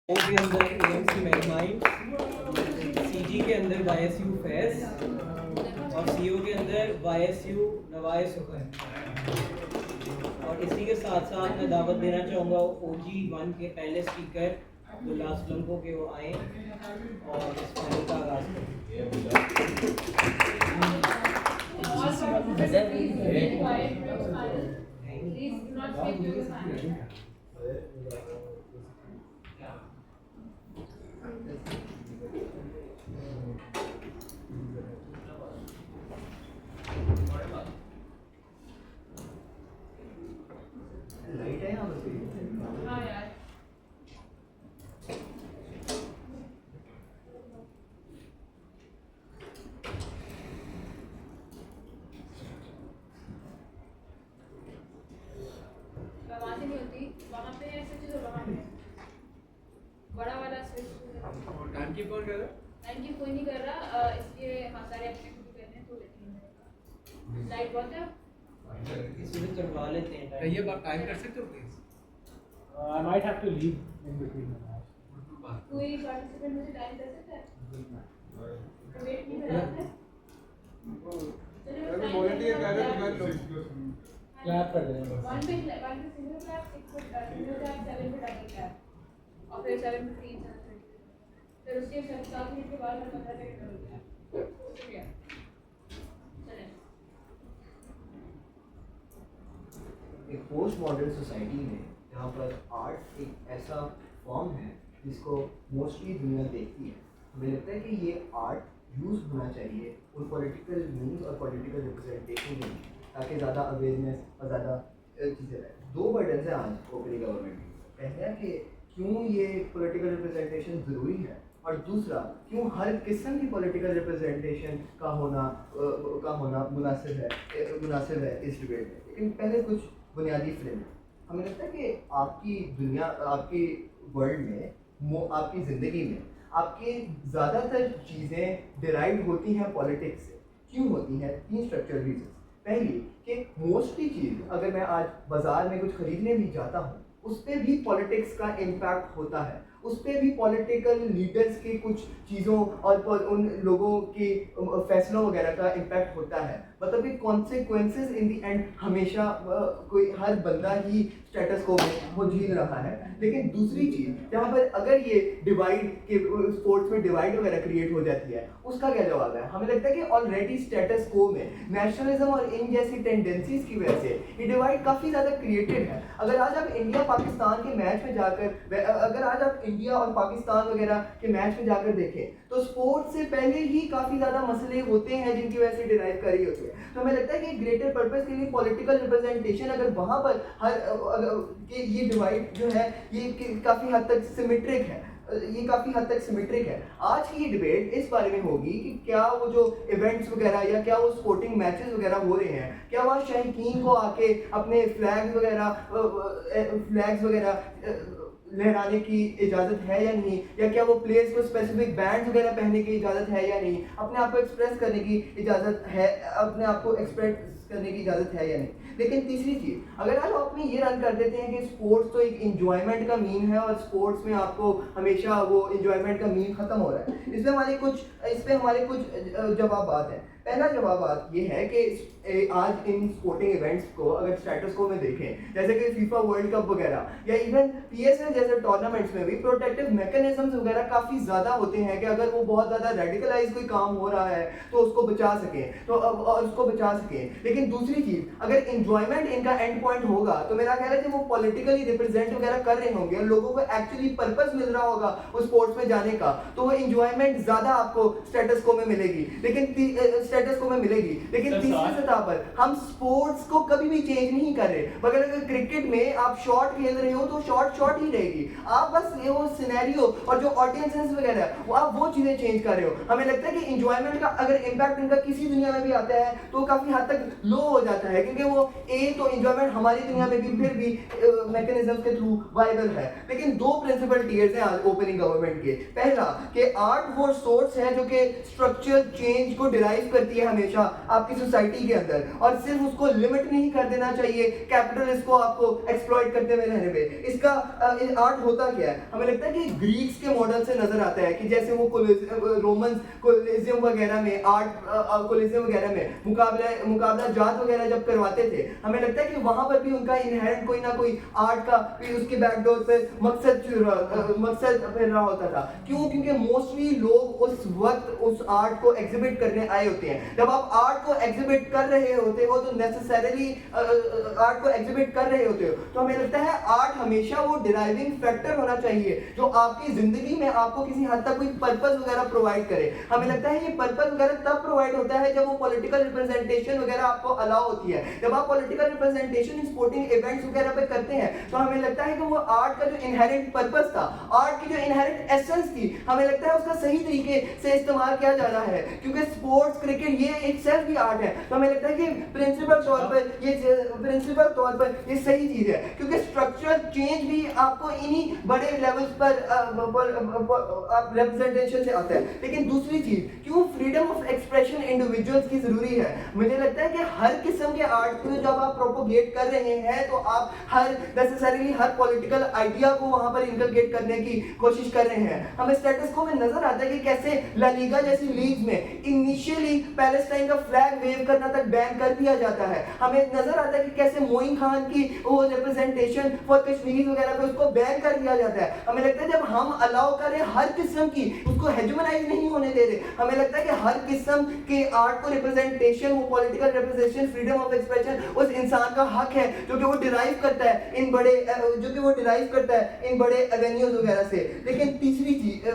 ओ के अंदर AMC मैगमाइंड, CG के अंदर वाईएसयू फैज और सीओ के अंदर वाईएसयू नवाए सुखन। और इसी के साथ साथ मैं दावत देना चाहूँगा OG1 के पहले स्पीकर गुलाब लम्बो के वो आए और इस पैनल का आगाज़ करें। लाइट है यहाँ पर? हाँ यार आवाज नहीं होती वहाँ पे ऐसे चीज वहाँ पे बड़ा वाला स्विच टाइम की कौन कर रहा है? टाइम की कोई नहीं कर रहा इसलिए हाँ सारे एक्टिविटी करने हैं तो लेकिन लाइट बहुत है इसमें चढ़वा लेते हैं कहिए आप टाइम कर सकते हो please? I might have to leave in between the match. कोई पार्टिसिपेंट मुझे टाइम दे सकता है वेट नहीं कर रहा है अगर वॉलंटियर कर रहे हो तो कर लो। Clap कर देना बस. वन पे सिंगल क्लैप 6 पे सिंगल क्लैप 7 पे डबल क्लैप और फिर 7 पे 3 फिर उसके 7 मिनट के बाद 15 सेकंड डबल क्लैप शुक्रिया चलें एक पोस्ट मॉडर्न सोसाइटी में जहाँ पर आर्ट एक ऐसा फॉर्म है जिसको मोस्टली दुनिया देखती है, मुझे लगता है कि ये आर्ट यूज़ होना चाहिए उन पॉलिटिकल मीन्स और पॉलिटिकल रिप्रेजेंटेशन में ताकि ज़्यादा अवेयरनेस और ज़्यादा चीज़ें रहें। दो बर्डन हैं आज ओपरी गवर्नमेंट की। पहला कि क्यों ये पॉलिटिकल रिप्रेजेंटेशन ज़रूरी है और दूसरा क्यों हर किस्म की पॉलिटिकल रिप्रेजेंटेशन का होना मुनासिब है इस डिबेट में। लेकिन पहले कुछ बुनियादी फ्रेम हमें लगता है कि आपकी दुनिया, आपकी वर्ल्ड में, आपकी ज़िंदगी में आपकी ज़्यादातर चीज़ें डिराइव होती हैं पॉलिटिक्स से। क्यों होती हैं? 3 स्ट्रक्चरल रीजन। पहली कि मोस्टली चीज़ अगर मैं आज बाज़ार में कुछ ख़रीदने भी जाता हूँ उस पर भी पॉलिटिक्स का इम्पैक्ट होता है, उस पर भी पॉलिटिकल लीडर्स की कुछ चीज़ों और उन लोगों के फैसलों वगैरह का इम्पैक्ट होता है। मतलब कि कॉन्सिक्वेंसेस इन दी एंड हमेशा कोई हर बंदा ही स्टेटस को वो झेल रहा है। लेकिन दूसरी चीज़ जहाँ पर अगर ये डिवाइड के स्पोर्ट्स में डिवाइड वगैरह क्रिएट हो जाती है उसका क्या जवाब है? हमें लगता है कि ऑलरेडी स्टेटस को में नेशनलिज्म और इन जैसी टेंडेंसीज की वजह से ये डिवाइड काफ़ी ज़्यादा क्रिएटेड है। अगर आज आप इंडिया पाकिस्तान के मैच में जाकर, अगर आज आप इंडिया और पाकिस्तान वगैरह के मैच में जाकर देखें तो स्पोर्ट्स से पहले ही काफ़ी ज़्यादा मसले होते हैं जिनकी वजह से डिराइव करी होती है। तो हमें लगता है कि ग्रेटर पर्पस के लिए पॉलिटिकल रिप्रेजेंटेशन अगर वहाँ पर कि ये डिवाइड जो है ये काफ़ी हद तक सिमेट्रिक है, ये काफ़ी हद तक सिमेट्रिक है। आज की ये डिबेट इस बारे में होगी कि क्या वो जो इवेंट्स वगैरह या क्या वो स्पोर्टिंग मैचेस वगैरह हो रहे हैं, क्या वहाँ शहीकीन को आके अपने फ्लैग्स वगैरह लहराने की इजाज़त है या नहीं, या क्या वो प्लेयर्स को स्पेसिफिक बैंड वगैरह पहनने की इजाज़त है या नहीं, अपने आप को एक्सप्रेस करने की इजाज़त है, अपने आप को एक्सप्रेस करने की इजाज़त है या नहीं। लेकिन तीसरी चीज़, अगर आज आप में ये रन कर देते हैं कि स्पोर्ट्स तो एक इंजॉयमेंट का मीन है और स्पोर्ट्स में आपको हमेशा वो इंजॉयमेंट का मीन ख़त्म हो रहा है, इस पे हमारे कुछ जवाबात हैं। पहला जवाब ये है कि आज इन स्पोर्टिंग इवेंट्स को अगर स्टेटस को में देखें, जैसे कि फीफा वर्ल्ड कप वगैरह या इवन PSL जैसे टूर्नामेंट्स में भी प्रोटेक्टिव मैकेनिज्म्स वगैरह काफ़ी ज़्यादा होते हैं कि अगर वो बहुत ज़्यादा रेडिकलाइज कोई काम हो रहा है तो उसको बचा सकें। लेकिन दूसरी चीज़, अगर इंजॉयमेंट इनका एंड पॉइंट होगा तो मेरा ख्याल है कि वो पॉलिटिकली रिप्रेजेंट वगैरह कर रहे होंगे और लोगों को एक्चुअली पर्पस मिल रहा होगा उस स्पोर्ट्स में जाने का, तो वो इंजॉयमेंट ज़्यादा आपको स्टेटस को में मिलेगी। लेकिन तीसरी सतह पर हम स्पोर्ट्स को कभी भी चेंज नहीं कर रहे। मगर अगर क्रिकेट में आप शॉट खेल रहे हो तो शॉट ही रहेगी, आप बस वो सिनेरियो और जो ऑडियंसेस वगैरह वो आप वो चीजें चेंज कर रहे हो। हमें लगता है कि इंजॉयमेंट का अगर इम्पैक्ट इनका किसी दुनिया में भी आता है तो काफी हद तक लो हो जाता है, क्योंकि वो एक तो इंजॉयमेंट हमारी दुनिया में भी फिर भी मैकेनिज्म के थ्रू वायबल है। लेकिन दो प्रिंसिपल टीयर्स हैं आज ओपनिंग गवर्नमेंट के। पहला कि आर्ट वो सोर्स है जो कि स्ट्रक्चरल चेंज को डिराइव करती है हमेशा आपकी सोसाइटी के अंदर, और सिर्फ उसको लिमिट नहीं कर देना चाहिए कैपिटलिस्ट को आपको एक्सप्लॉइट करते हुए रहने में। इसका आर्ट होता क्या है? हमें लगता है कि ग्रीक्स के मॉडल से नजर आता है कि जैसे वो रोमन कोलिजियम वगैरह में आर्ट कोलिजियम वगैरह में मुकाबला जात वगैरह जब करवाते थे, हमें लगता है कि वहां पर भी उनका इनहेरेंट कोई ना कोई आर्ट का उसके बैकडोर पे मकसद फिर रहा होता था। क्यों? क्योंकि मोस्टली लोग उस वक्त उस आर्ट को एग्जिबिट करने आए होते हैं। जब आप आर्ट को एग्जिबिट कर रहे होते हो तो नेसेसरीली आर्ट को एग्जिबिट कर रहे होते हो तो हमें लगता है आर्ट हमेशा वो डिराइविंग फैक्टर होना चाहिए जो आपकी जिंदगी में आपको किसी हद तक कोई पर्पस वगैरह प्रोवाइड करे। हमें लगता है ये पर्पस वगैरह तब प्रोवाइड होता है जब वो पॉलिटिकल रिप्रेजेंटेशन वगैरह आपको अलाउ होती है। जब आप political representation in sporting events वगैरह पे करते हैं तो हमें लगता है कि वो आर्ट का जो इनहेरेंट पर्पस था, आर्ट की जो इनहेरेंट एसेंस थी, हमें लगता है उसका सही तरीके से इस्तेमाल किया जा रहा है। क्योंकि स्पोर्ट्स, क्रिकेट ये एक सेल्फ भी आर्ट है, तो हमें लगता है कि प्रिंसिपल तौर पर ये सही चीज है। क्योंकि स्ट्रक्चरल चेंज भी आपको इन्हीं बड़े लेवल्स पर रिप्रेजेंटेशन से आता है। लेकिन दूसरी चीज, क्यों फ्रीडम ऑफ एक्सप्रेशन इंडिविजुअल्स की जरूरी है? मुझे लगता है कि हर किस्म के आर्ट को जब आप प्रोपोगेट कर रहे हैं तो आप नेसेसरीली हर पॉलिटिकल आइडिया को वहां पर इनकलकेट करने की कोशिश कर रहे हैं। हमें स्टेटस को में नजर आता है कि कैसे ला लीगा जैसी लीग्स में इनिशियली पैलेस्टाइन का फ्लैग वेव करना तक बैन कर दिया जाता है। हमें नजर आता है कि कैसे मोइन खान की वो रिप्रेजेंटेशन फॉर कश्मीर वगैरह पे उसको बैन कर दिया जाता है। हमें लगता है जब हम अलाउ करें हर किस्म की, उसको हेजेमोनाइज नहीं होने दे रहे, हमें लगता है कि हर किस्म के आर्ट को रिप्रेजेंटेशन, वो political representation, freedom of expression उस इंसान का हक है जो कि वो डिराइव करता है इन बड़े एवेन्यूज वगैरह से। लेकिन तीसरी चीज,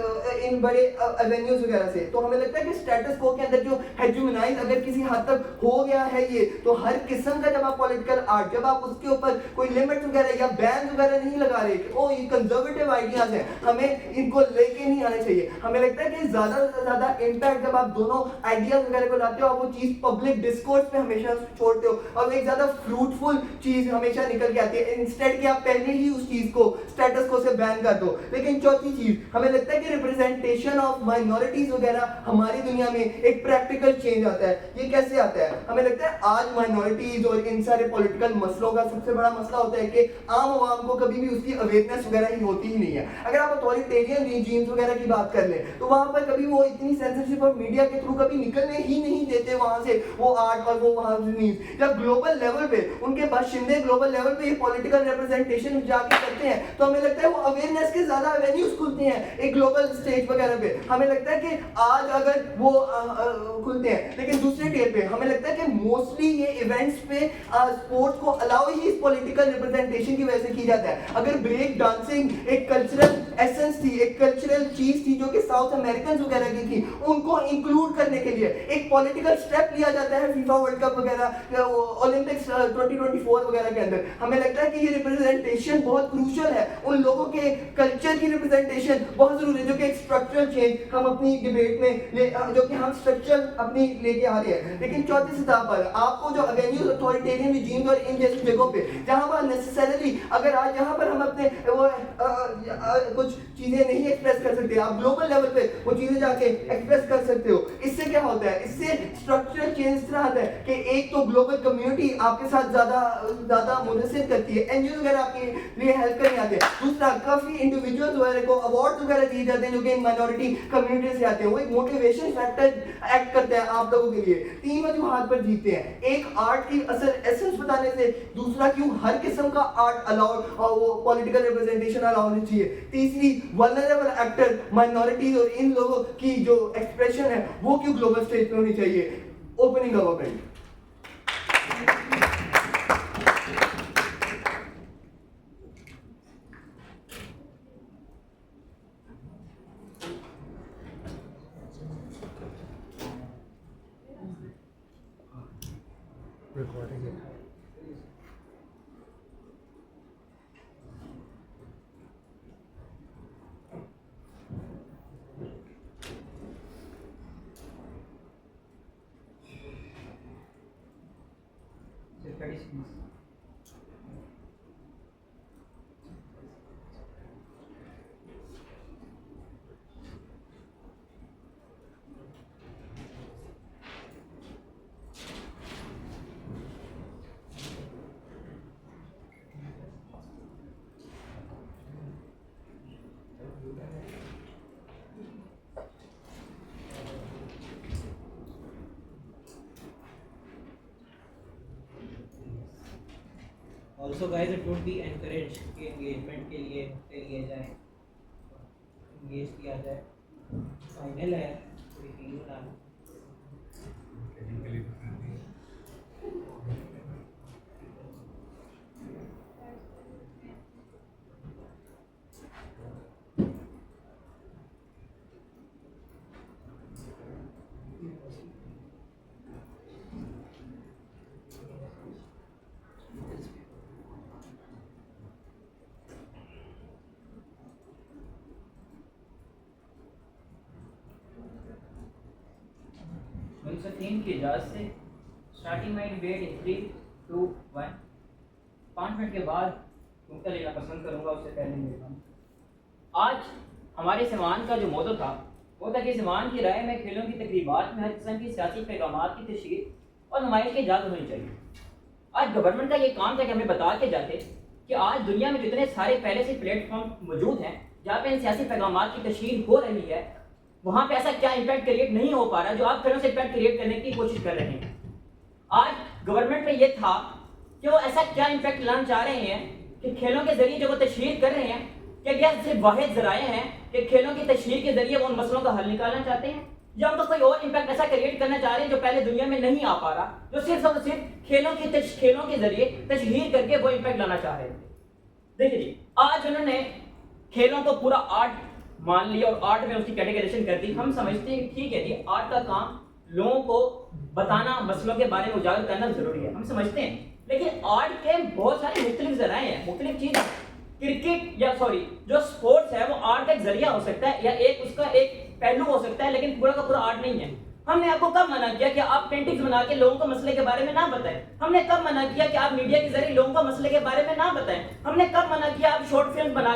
इन बड़े एवेन्यूज वगैरह से तो हमें लगता है कि स्टेटस को के अंदर जो हेजेमोनाइज अगर किसी हद तक हो गया है ये, तो हर किस्म का जब आप पॉलिटिकल आर्ट, जब आप उसके ऊपर कोई लिमिट वगैरह या बैन वगैरह नहीं लगा रहे कि ओ ये कंजर्वेटिव आइडियाज हैं, हमें इनको लेके नहीं आने चाहिए। हमें लगता है कि ज्यादा से ज्यादा इम्पैक्ट जब आप दोनों आइडियाज वगैरह को लाते हो, आप वो चीज पब्लिक डिस्कोर्स पे हमेशा छोड़ते हो और एक ज्यादा फ्रूटफुल चीज हमेशा निकल के आती है, इंस्टेड कि आप पहले ही उस चीज को स्टेटस को से बैन कर दो। लेकिन चौथी चीज, हमें लगता है कि रिप्रेजेंटेशन ऑफ माइनॉरिटीज वगैरह हमारी दुनिया में एक प्रैक्टिकल चेंज आता है। ये कैसे आता है? हमें लगता है आज माइनॉरिटीज और इन सारे पॉलिटिकल मसलों का सबसे बड़ा मसला होता है कि आम आवाम को कभी भी उसकी अवेयरनेस वगैरह ही होती ही नहीं है। अगर आप अथॉरिटेरियन रिजीम्स वगैरह की बात कर लें तो वहां पर कभी वो इतनी सेंसरशिप और मीडिया के थ्रू कभी निकलने ही नहीं देते वहां से वो आर्ट और वो वहां न्यूज। जब ग्लोबल लेवल पे उनके बाशिंदे ग्लोबल लेवल पे ये पॉलिटिकल रिप्रेजेंटेशन जाके करते हैं तो हमें लगता है वो अवेयरनेस के ज्यादा एवेन्यूज खुलते हैं एक ग्लोबल स्टेज वगैरह पे। हमें लगता है कि आज अगर वो खुलते हैं, लेकिन दूसरे टेल पे हमें लगता है कि मोस्टली ये इवेंट्स पे स्पोर्ट्स को अलाउ ही इस पॉलिटिकल रिप्रेजेंटेशन की वजह से की जाता है। अगर ब्रेक डांसिंग एक कल्चरल एसेंस थी, एक कल्चरल चीज थी जो कि साउथ अमेरिकन वगैरह की थी, उनको इंक्लूड करने के लिए एक पॉलिटिकल स्टेप लिया जाता है फीफा वर्ल्ड कप वगैरह, ओलंपिक्स 2024 वगैरह के अंदर। हमें लगता है कि ये रिप्रेजेंटेशन बहुत क्रूशियल है, उन लोगों के कल्चर की रिप्रेजेंटेशन बहुत जरूरी है जो कि एक स्ट्रक्चरल चेंज हम अपनी डिबेट में जो कि हम स्ट्रक्चरल अपनी लेके आ रहे हैं। लेकिन चौथी सतह पर आपको जो एवेन्यूज अथॉरिटेरियन रिजीम्स और इन जैसी जगहों पे जहां पर नेसेसरीली अगर आज जहां पर हम अपने वो कुछ चीजें नहीं एक्सप्रेस कर सकते, आप ग्लोबल लेवल पे वो चीजें जाके एक्सप्रेस कर सकते हो। इससे क्या होता है? इससे स्ट्रक्चरल चेंज इस तरह आता है कि एक तो ग्लोबल कम्युनिटी आपके साथ ज्यादा मुनसिर करती है, एनजीओ वगैरह आपके लिए हेल्प करने आते हैं। दूसरा, काफी इंडिविजुअल्स वगैरह को अवार्ड वगैरह दिए जाते हैं जो कि माइनॉरिटी कम्युनिटी से आते हैं, वो एक मोटिवेशन फैक्टर एक्ट करते हैं आप लोगों के लिए। तीन वजूहात पर जीतते हैं, एक आर्ट की असल एसेंस बताने से, दूसरा क्यों हर किस्म का आर्ट अलाउड और वो पॉलिटिकल रिप्रेजेंटेशन अलाउ होनी चाहिए, तीसरी वल्नरेबल एक्टर माइनॉरिटीज और इन लोगों की जो एक्सप्रेशन है वो क्यों ग्लोबल स्टेज पे होनी चाहिए। Opening government recording it. Also guys it would be encourage कि एंगेजमेंट के लिए जाए, एंगेज किया जाए। फाइनल है, पूरी टीम बना लो। टेक्निकली डिफरेंट मुंसफीन की इजाज़त से starting my debate in 3, 2, 1। 5 minute के बाद नुक्ता लेना पसंद करूँगा, उससे पहले मेरा आज हमारे सिवान का जो मौजू था वो था कि सिवान की राय में खेलों की तकरीबात में हर किस्म की सियासी पैगामात की तशहीर और नुमाइश की इजाज़त होनी चाहिए। आज गवर्नमेंट का ये काम था कि हमें बता के जाते कि आज दुनिया में जितने सारे पहले से प्लेटफॉर्म मौजूद हैं जहाँ पे इन सियासी पैगामात की तशहीर हो रही है, वहाँ पे ऐसा क्या इम्पैक्ट क्रिएट नहीं हो पा रहा जो आप खेलों से इम्पैक्ट क्रिएट करने की कोशिश कर रहे हैं। आज गवर्नमेंट पे ये था कि वो ऐसा क्या इम्पैक्ट लाना चाह रहे हैं कि खेलों के जरिए जो वो तशहीर कर रहे हैं, क्या क्या सिर्फ वाहिद जराए हैं कि खेलों की तशहीर के जरिए वो उन मसलों का हल निकालना चाहते हैं, या उनको कोई और इम्पैक्ट ऐसा क्रिएट करना चाह रहे हैं जो पहले दुनिया में नहीं आ पा रहा, जो सिर्फ और सिर्फ खेलों के जरिए तशहीर करके वो इम्पैक्ट लाना चाह रहे थे। देखिए जी, आज उन्होंने खेलों को पूरा आर्ट मान लिया और आर्ट में उसकी कैटेगराइजेशन कर दी। हम समझते हैं ठीक है जी, आर्ट का काम लोगों को बताना, मसलों के बारे में उजागर करना जरूरी है, हम समझते हैं, लेकिन आर्ट के बहुत सारे मुख्तलिफ जराए हैं, मुख्तलिफ चीज। क्रिकेट या जो स्पोर्ट्स है वो आर्ट का एक जरिया हो सकता है या एक उसका एक पहलू हो सकता है, लेकिन पूरा का पूरा आर्ट नहीं है। हमने आपको कब मना किया कि आप पेंटिंग्स बना के लोगों को मसले के बारे में ना बताएं? हमने कब मना किया कि आप मीडिया के जरिए लोगों को मसले के बारे में ना बताएं? हमने कब मना किया आप शॉर्ट फिल्म बना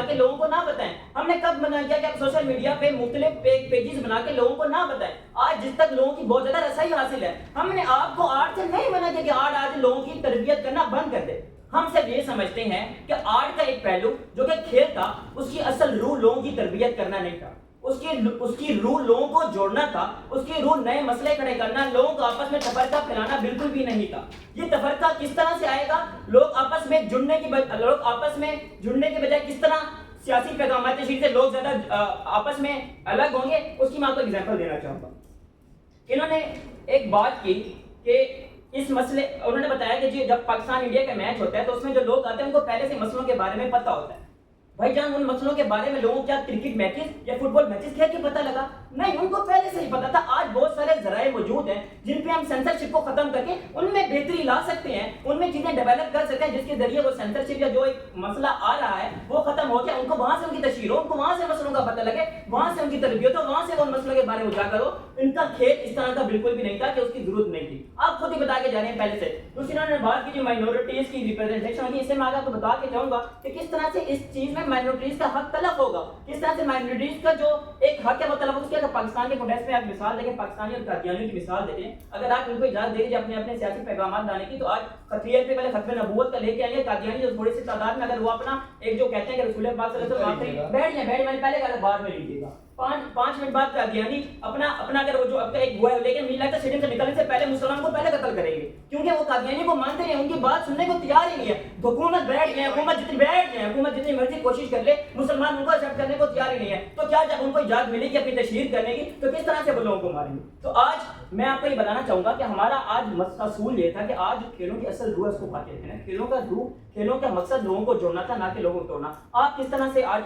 के लोगों को ना बताएं? हमने कब मना किया कि आप सोशल मीडिया पे मुख्तलिफ पेजेस बना के लोगों को ना बताएं? आज जिस तक लोगों की बहुत ज्यादा रसाई हासिल है, हमने आपको आर्ट से नहीं मना किया कि आर्ट आज लोगों की तरबियत करना बंद कर दे। हम सिर्फ ये समझते हैं कि आर्ट का एक पहलू जो कि खेल था, उसकी असल रूह लोगों की तरबियत करना नहीं था, उसकी रूह लोगों को जोड़ना था, उसकी रूह नए मसले खड़े करना, लोगों को आपस में तफरका फैलाना बिल्कुल भी नहीं था। ये तफरका किस तरह से आएगा? लोग आपस में जुड़ने के बजाय किस तरह सियासी पैगामात से लोग ज्यादा आपस में अलग होंगे, उसकी मैं आपको एग्जांपल देना चाहूंगा। इन्होंने एक बात की कि इस मसले, उन्होंने बताया कि जी जब पाकिस्तान इंडिया का मैच होता है तो उसमें जो लोग आते हैं उनको पहले से मसलों के बारे में पता होता है। भाईजान, उन मसलों के बारे में लोगों को क्या क्रिकेट मैचेस या फुटबॉल मैचेस खेल के पता लगा? नहीं, उनको पहले से ही पता था। आज बहुत सारे जराए मौजूद हैं जिन पे हम सेंसरशिप को खत्म करके उनमें बेहतरी ला सकते हैं, उनमें चीजें डेवलप कर सकते हैं जिसके जरिए वो सेंसरशिप या जो एक मसला आ रहा है वो खत्म हो गया, उनको वहां से उनकी तशहीर हो, उनको वहां से मसलों का पता लगे, वहां से उनकी तरबियत हो, वहां से उन मसलों के बारे में उजागर हो। इनका खेल इस तरह का बिल्कुल भी नहीं था कि उसकी जरूरत नहीं थी, आप खुद ही बता के जा रहे हैं पहले से। दूसरी इन्होंने बात की जो माइनॉरिटीज की रिप्रेजेंटेशन होगी, इससे मैं आपको बता के जाऊंगा कि किस तरह से इस चीज में माइनॉरिटीज का हक तलब होगा, किस तरह से माइनॉरिटीज का जो एक हक है वो तलब होगा। अगर पाकिस्तान के कॉन्टेक्स्ट में आप मिसाल देखें, पाकिस्तानी और कादियानियों की मिसाल देखें, अगर आप उनको इजाजत दे दीजिए अपने अपने सियासी पैगाम लाने की, तो आज खतरिया पे पहले खतरे नबूवत का लेके आएंगे कादियानी जो थोड़ी सी तादाद में, अगर वो अपना एक जो कहते हैं कि रसूल पाक सल्लल्लाहु अलैहि वसल्लम बैठ जाए मैंने पहले कहा बाद में लीजिएगा, 5 मिनट बाद कादियानी अपना अगर वो जो आपका एक हुआ है, लेकिन मिला का स्टेडियम से निकलने से पहले मुसलमान को पहले कत्ल करेंगे, क्योंकि वो कादियानी को मानते हैं, उनकी बात सुनने को तैयार ही नहीं है। हुकूमत बैठ गए, हुकूमत जितनी मर्जी कोशिश कर ले, मुसलमान उनको एक्सेप्ट करने को तैयार ही नहीं है। तो क्या जब उनको इजाजत मिलेगी अपनी तशहीर करने की, तो किस तरह से वो लोगों को मारेंगे? तो आज मैं आपको ये बताना चाहूंगा कि हमारा आज असूल ये था कि आज खेलों की असल रूह उसको पाके रखना, खेलों का मकसद लोगों को जोड़ना था, ना कि लोगों को तोड़ना। आप किस तरह से आज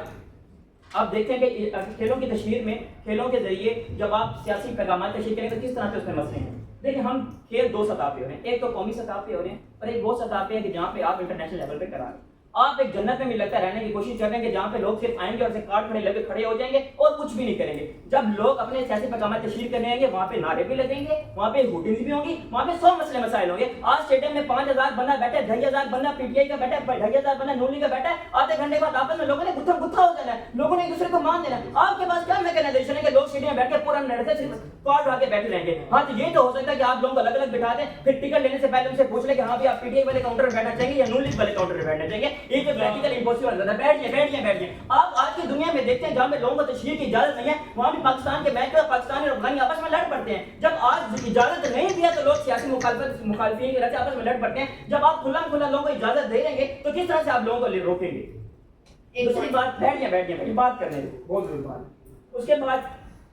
आप देखते हैं कि खेलों की तशहीर में, खेलों के जरिए जब आप सियासी पैगाम तशहीर करेंगे तो किस तरह से उसमें मसले हैं। देखिए, हम खेल 2 सतह पे हो रहे हैं, एक तो कौमी सतह पे हो रहे हैं और एक वो सतह पे है कि जहाँ पे आप इंटरनेशनल लेवल पे करा रहे हैं। आप एक जन्नत में लगता है रहने की कोशिश कर रहे हैं कि जहाँ पे लोग सिर्फ आएंगे और कार्ड खड़े हो जाएंगे और कुछ भी नहीं करेंगे। जब लोग अपने सियासी पैगाम तशहीर करने आएंगे, वहाँ पे नारे भी लगेंगे, वहाँ पे हुटिंग्स भी होंगी, वहाँ पे 100 मसले मसाइल होंगे। आज स्टेडियम में 5000 बंदा बैठा है, 2500 बंदा पीटीआई का बैठा है, 2500 बंदा नून लीग का बैठा है। आधे घंटे बाद आपस में लोगों ने गुत्था हो जाना है, लोगों ने एक दूसरे को मान देना है। आपके पास क्या मैकेनाइजेशन है कि लोग स्टेडियम में बैठ के पूरा लड़के कार्ड उठा के बैठे रहेंगे? हाँ, तो ये तो हो सकता है कि आप लोगों को अलग अलग बिठा दें, फिर टिकट लेने से पहले उनसे पूछ ले कि हाँ भी आप पीटीआई वाले काउंटर में बैठना चाहिए या नून लीग वाले काउंटर में बैठना चाहिए। ये तो प्रैक्टिकल इम्पॉसिबल होता है। बैठ जाए। आप आज की दुनिया में देखते हैं जहाँ पे लोगों को तशहीर की इजाजत नहीं है, वहाँ भी पाकिस्तान के मैच में पाकिस्तानी और अफगानी आपस में लड़ पड़ते हैं। जब आज इजाजत नहीं दिया तो लोग सियासी मुखालफिन की वजह से आपस में लड़ पड़ते हैं। जब आप खुला लोगों को इजाजत दे देंगे तो किस तरह से आप लोगों को रोकेंगे? दूसरी बात, बैठ जाए बात करने दो, बहुत जरूरी बात। उसके बाद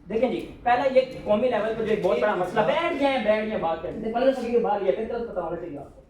देखें जी, पहला ये कौमी लेवल पर जो एक बहुत बड़ा मसला, बैठ जाए बात करते हैं। 15 सेकंड के बाद ये पता होना चाहिए आपको।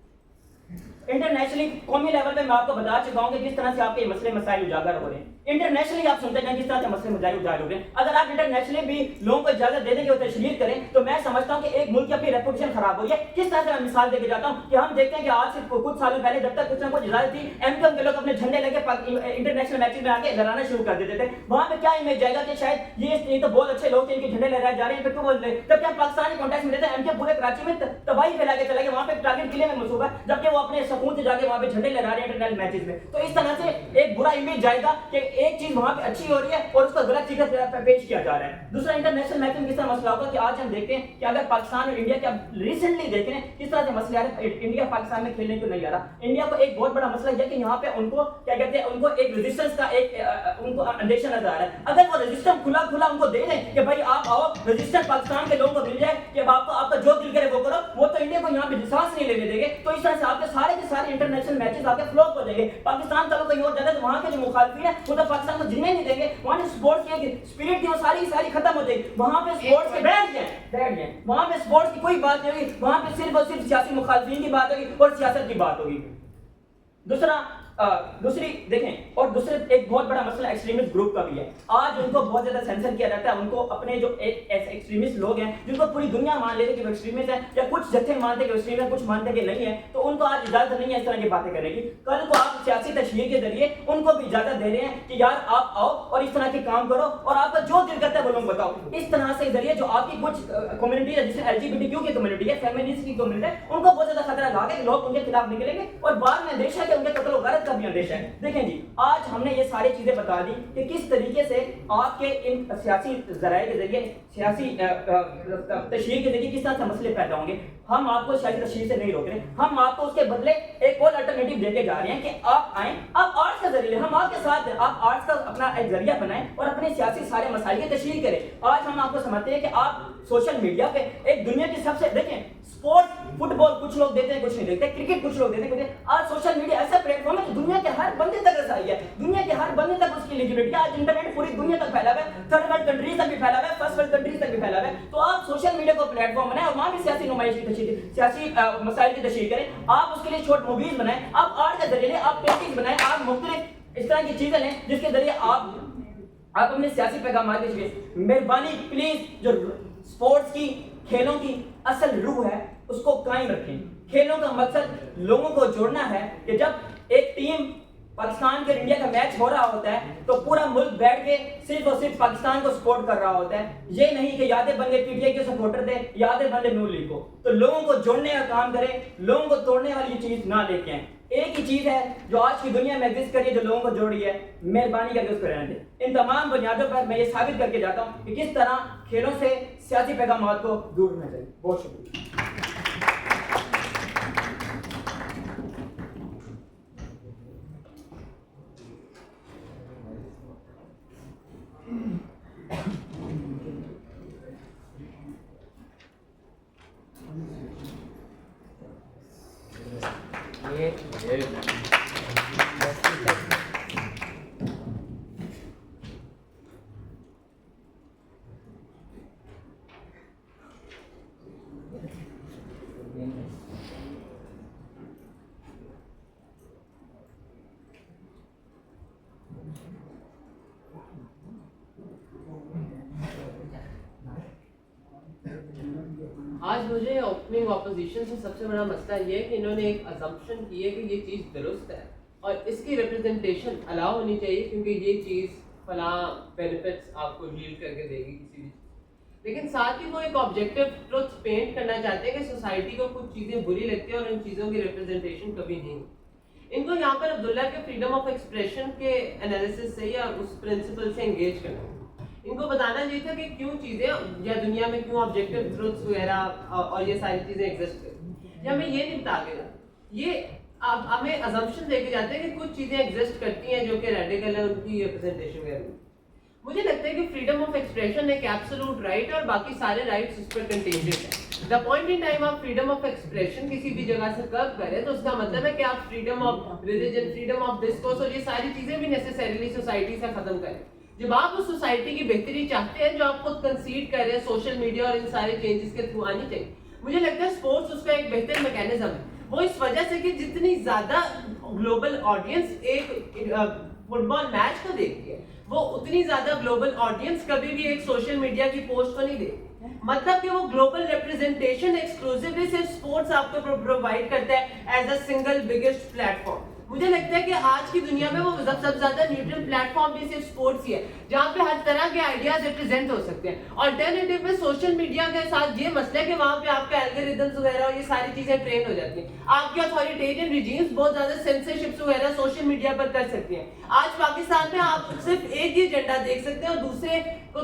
इंटरनेशनली कौमी लेवल पे मैं आपको बता चुका हूं कि किस तरह से आपके मसले मसाइल उजागर हो रहे हैं। इंटरनेशनली आप सुनते हैं किस तरह से मसले मसाइल उजागर हो रहे हैं। अगर आप इंटरनेशनली भी लोगों को इजाजत दे दें कि वो तशहीर करें तो मैं समझता हूं कि एक मुल्क की अपनी रेपुटेशन खराब हो रही है। किस तरह से मैं मिसाल देके जाता हूं कि हम देखते हैं कि आज से कुछ सालों पहले जब तक कुछ ना कुछ इजाजत थी, एमकेएम के लोग अपने झंडे लेके इंटरनेशनल मैचेस में आके लहराना शुरू कर देते थे। वहां पे क्या इमेज जाएगा कि शायद ये तो बहुत अच्छे लोग थे, इनके झंडे लहराए जा रहे हैं, फिर क्यों बोल रहे? जब क्या पाकिस्तानी कॉन्टेक्स्ट में रहते एमकेएम पूरे कराची में तबाही फैला के चला गया, वहां पे टारगेट किले में मंसूबा है, जबकि वो अपने सुकून से जाके वहां पे झंडे लहरा रहे हैं इंटरनेशनल मैचेस में। तो इस तरह से एक बुरा इमेज जाएगा कि एक चीज वहां पे अच्छी हो रही है और उसको गलत चीज पे पेश किया जा रहा है। दूसरा, इंटरनेशनल मैच में किस तरह मसला होगा कि आज हम देखते हैं कि अगर पाकिस्तान और इंडिया के रिसेंटली देख रहे हैं किस तरह से मसले आ रहे हैं, इंडिया पाकिस्तान में खेलने को नहीं आ रहा। इंडिया को एक बहुत बड़ा मसला है कि यहाँ पे उनको क्या कहते हैं, उनको एक रेजिस्टेंस का एक उनको अंदेशा नजर आ रहा है। अगर वो रेजिस्टेंस खुला उनको दे दें कि भाई आप आओ, रेजिस्टेंस पाकिस्तान के लोगों को मिल जाए कि आपका जो दिल करे वो करो, वो तो इंडिया को यहाँ पे सांस नहीं लेने देंगे। तो इस तरह से आपके सारे के सारे इंटरनेशनल मैचेस आपके फ्लॉप हो जाएंगे। पाकिस्तान चलो कहीं और जाता है तो वहाँ के जो मुखालिफिन है वो तो पाकिस्तान को जीने नहीं देंगे। वहाँ जो स्पोर्ट्स की स्पिरिट थी वो सारी खत्म हो जाएगी। वहाँ पे स्पोर्ट्स के बैठ जाए वहाँ पे स्पोर्ट्स की कोई बात नहीं होगी, वहाँ पे सिर्फ और सिर्फ सियासी मुखालिफिन की बात होगी और सियासत की बात होगी। दूसरी देखें, और दूसरे एक बहुत बड़ा मसला एक्सट्रीमिस्ट ग्रुप का भी है। आज उनको बहुत ज्यादा सेंसर किया जाता है। उनको अपने जो ऐसे एक्सट्रीमिस्ट लोग हैं जिनको पूरी दुनिया मान लेते कि वो एक्सट्रीमिस्ट है, या कुछ जत्थे मानते कि वो एक्सट्रीमिस्ट है, कुछ मानते कि नहीं है, तो उनको आज इजाजत नहीं है इस तरह की बातें करने की। कल को आप सियासी तशहीर के जरिए उनको भी इजाजत दे रहे हैं कि यार आप आओ और इस तरह के काम करो और आपका जो दिल करता है वो लोग बताओ। इस तरह से जरिए जो आपकी कुछ कम्युनिटी है, जैसे एलजीबीटीक्यू की कम्युनिटी है, फेमिनिस्ट की कम्युनिटी है, उनको बहुत ज्यादा खतरा लगा कि लोग उनके खिलाफ निकलेंगे और बाद में अंदेशा है कि उनके कत्ल वगैरह का भी अंदेशा है। देखें जी, आज हमने ये सारी चीजें बता दी कि किस तरीके से आपके इन सियासी जराए के जरिए, सियासी तशहीर के जरिए किस तरह से मसले पैदा होंगे। हम आपको सियासी तशहीर से नहीं रोक रहे, हम आपको उसके बदले एक और अल्टरनेटिव देके जा रहे हैं कि आप आए, आप आर्ट्स का जरिए, हम आपके साथ हैं, आप आर्ट्स का अपना एक जरिया बनाएं और अपने सियासी सारे मसाइल की तशहीर करें। आज हम आपको समझते हैं कि आप सोशल मीडिया पे एक दुनिया की सबसे, देखें स्पोर्ट्स, फुटबॉल कुछ लोग देते हैं, कुछ नहीं देखते, क्रिकेट कुछ लोग देते हैं। आज सोशल मीडिया ऐसा प्लेटफॉर्म है कि दुनिया के हर बंदे तक रसाई है, दुनिया के हर बंदे तक उसकी एलिजिबिलिटी। आज इंटरनेट पूरी दुनिया तक फैला हुआ है, थर्ड वर्ल्ड कंट्रीज तक भी फैला हुआ है, फर्स्ट वर्ल्ड कंट्रीज तक भी फैला हुआ है। तो आप सोशल मीडिया को प्लेटफॉर्म बनाएं और वहां भी सियासी नुमाइश की तशहीर, सियासी मसाइल की तशहीर करें। आप उसके लिए शॉर्ट मूवीज बनाएं, आप आर्ट के जरिए, आप पेंटिंग्स बनाएं, आप मुख्तलिफ इस तरह की चीजें लें जिसके जरिए आप अपने सियासी पैगाम दीजिए। मेहरबानी प्लीज, जो स्पोर्ट्स की, खेलों की असल रूह है उसको कायम रखें। खेलों का मकसद लोगों को जोड़ना है कि जब एक टीम पाकिस्तान के इंडिया का मैच हो रहा होता है तो पूरा मुल्क बैठ के सिर्फ और सिर्फ पाकिस्तान को सपोर्ट कर रहा होता है। ये नहीं कि यादें बंदे पीटीआई के सपोर्टर थे, यादें बंदे नून लीग को। तो लोगों को जोड़ने का काम करें, लोगों को तोड़ने वाली चीज ना लेके आए। एक ही चीज है जो आज की दुनिया में एग्जिस्ट करी है, जो लोगों को जोड़ रही है, मेहरबानी करके उसको रहने दें। इन तमाम बुनियादों पर मैं ये साबित करके जाता हूँ कि किस तरह खेलों से सियासी पैगामात को दूर होना चाहिए। बहुत शुक्रिया। आज मुझे ओपनिंग ऑपोजिशन से सबसे बड़ा मसला ये है कि इन्होंने एक अजम्पशन की है कि ये चीज़ दुरुस्त है और इसकी रिप्रेजेंटेशन अलाउ होनी चाहिए क्योंकि ये चीज़ फला बेनिफिट्स आपको लीड करके देगी किसी भी। लेकिन साथ ही वो एक ऑब्जेक्टिव ट्रुथ पेंट करना चाहते हैं कि सोसाइटी को कुछ चीज़ें बुरी लगती हैं और इन चीज़ों की रिप्रेजेंटेशन कभी नहीं। इनको यहाँ पर अब्दुल्ला के फ्रीडम ऑफ एक्सप्रेशन के एनालिसिस से या उस प्रिंसिपल से एंगेज करना, इनको बताना चाहिए था कि क्यों चीज़ें या दुनिया में क्यों ऑब्जेक्टिव ट्रुथ्स वगैरह और ये सारी चीज़ें एग्जिस्ट करें। या हमें ये नहीं बता देगा, ये आप हमें अजम्पशन लेके जाते हैं कि कुछ चीजें एग्जिस्ट करती हैं जो कि रेडिकल है, उनकी रिप्रेजेंटेशन करेंगे। मुझे लगता है कि फ्रीडम ऑफ एक्सप्रेशन एक एब्सोल्यूट राइट और बाकी सारे राइट्स उस पर कंटेंटेड है। द पॉइंट इन टाइम आप फ्रीडम ऑफ एक्सप्रेशन किसी भी जगह से कर्व करें तो उसका मतलब है कि आप freedom of religion, freedom of discourse और ये सारी चीजें भी नेसेसरीली सोसाइटी से खत्म करें। जब आप उस सोसाइटी की बेहतरी चाहते हैं जो आप खुद कंसीड कर रहे हैं सोशल मीडिया और इन सारे चेंजेस के थ्रू आनी चाहिए, मुझे लगता है स्पोर्ट्स उसका एक बेहतर मैकेनिज्म है। वो इस वजह से कि जितनी ज्यादा ग्लोबल ऑडियंस एक फुटबॉल मैच को देखती है, वो उतनी ज्यादा ग्लोबल ऑडियंस कभी भी एक सोशल मीडिया की पोस्ट को नहीं देखती। मतलब कि वो ग्लोबल रिप्रेजेंटेशन एक्सक्लूसिवली सिर्फ स्पोर्ट्स आपको प्रोवाइड करता है as a single biggest platform. मुझे लगता है कि आज की दुनिया में वो सबसे ज्यादा न्यूट्रल प्लेटफॉर्म भी सिर्फ स्पोर्ट्स ही है, जहाँ पे हर तरह के आइडियाज रिप्रेजेंट हो सकते हैं। ऑल्टरनेटिव में सोशल मीडिया के साथ ये मसला है कि वहाँ पे आपके एल्गोरिथम्स वगैरह और ये सारी चीजें ट्रेन हो जाती हैं। आपके अथॉरिटेरियन रिजीम्स बहुत ज्यादा सेंसरशिप्स वगैरह सोशल मीडिया पर कर सकती हैं। आज पाकिस्तान में आप सिर्फ एक ही एजेंडा देख सकते हैं और दूसरे को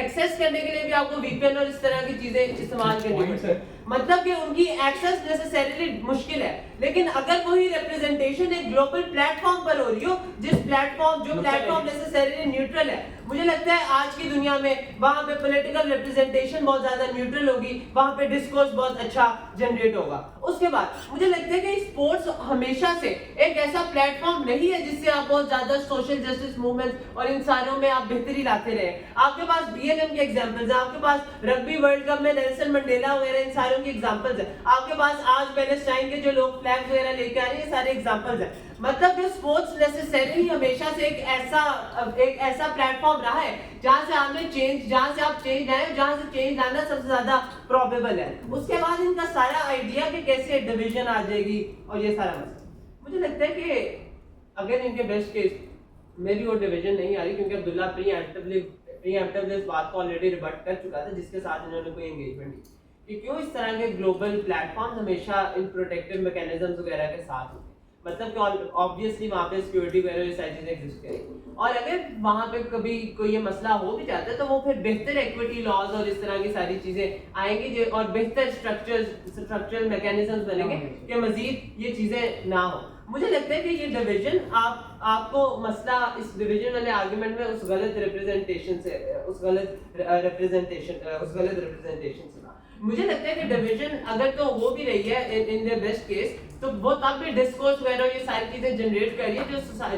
एक्सेस करने के लिए भी आपको वीपीएन और इस तरह की चीजें इस्तेमाल करनी पड़ती है। मतलब कि उनकी एक्सेस नेसेसरीली मुश्किल है, लेकिन अगर वही रिप्रेजेंटेशन एक ग्लोबल प्लेटफॉर्म पर हो रही हो, जो प्लेटफॉर्म नेसेसरीली न्यूट्रल है, मुझे लगता है आज की दुनिया में वहां पे पॉलिटिकल रिप्रेजेंटेशन बहुत ज्यादा न्यूट्रल होगी, वहां पे डिस्कोर्स बहुत अच्छा जनरेट होगा। उसके बाद मुझे लगता है कि स्पोर्ट्स हमेशा से एक ऐसा प्लेटफॉर्म नहीं है जिससे आप बहुत ज्यादा सोशल जस्टिस मूवमेंट और इन सारों में आप बेहतरी लाते रहे। आपके पास बीएलएम के एग्जांपल्स हैं, आपके पास रग्बी वर्ल्ड कप में नेल्सन मंडेला वगैरह इन सारों की एग्जांपल्स हैं, आपके पास आज पैलेस्टाइन के जो लोग फ्लैग वगैरह लेके आ रहे हैं, ये सारे एग्जांपल्स हैं। मतलब कि स्पोर्ट्स नेसेसरीली हमेशा से एक ऐसा प्लेटफॉर्म रहा है जहां से आपने जहां से आप चेंज लाए, जहां से चेंज लाना सबसे ज्यादा प्रोबेबल है। उसके बाद इनका सारा आइडिया कि कैसे डिवीजन आ जाएगी और ये सारा मसला, मुझे लगता है कि अगर इनके बेस्ट केस में भी वो डिवीजन नहीं आ रही, क्योंकि अब्दुल्ला प्रीएम्प्टिवली इस बात को ऑलरेडी रिबट कर चुका था, जिसके साथ इन्होंने कोई एंगेजमेंट नहीं कि क्यों इस तरह के ग्लोबल प्लेटफॉर्म हमेशा इन प्रोटेक्टिव मैकेनिज्म्स वगैरह के साथ होते हैं। मतलब कि ऑब्वियसली वहाँ पे सिक्योरिटी वगैरह ये सारी चीजें एग्जिस्ट करेंगी, और अगर वहाँ पे कभी कोई ये मसला हो भी जाता है तो वो फिर बेहतर इक्विटी लॉज और इस तरह की सारी चीजें आएंगी जो और बेहतर स्ट्रक्चरल मैकेनिज्म्स बनेंगे कि मजीद ये चीजें ना हो। मुझे लगता है कि ये डिवीजन आपको मसला इस डिवीजन वाले आर्गुमेंट में उस गलत रिप्रेजेंटेशन से मुझे लगता है कि डिवीजन अगर तो हो भी रही है इन द बेस्ट केस, तो वो तब भी डिस्कोर्स वगैरह ये सारी चीजें जनरेट कर रही है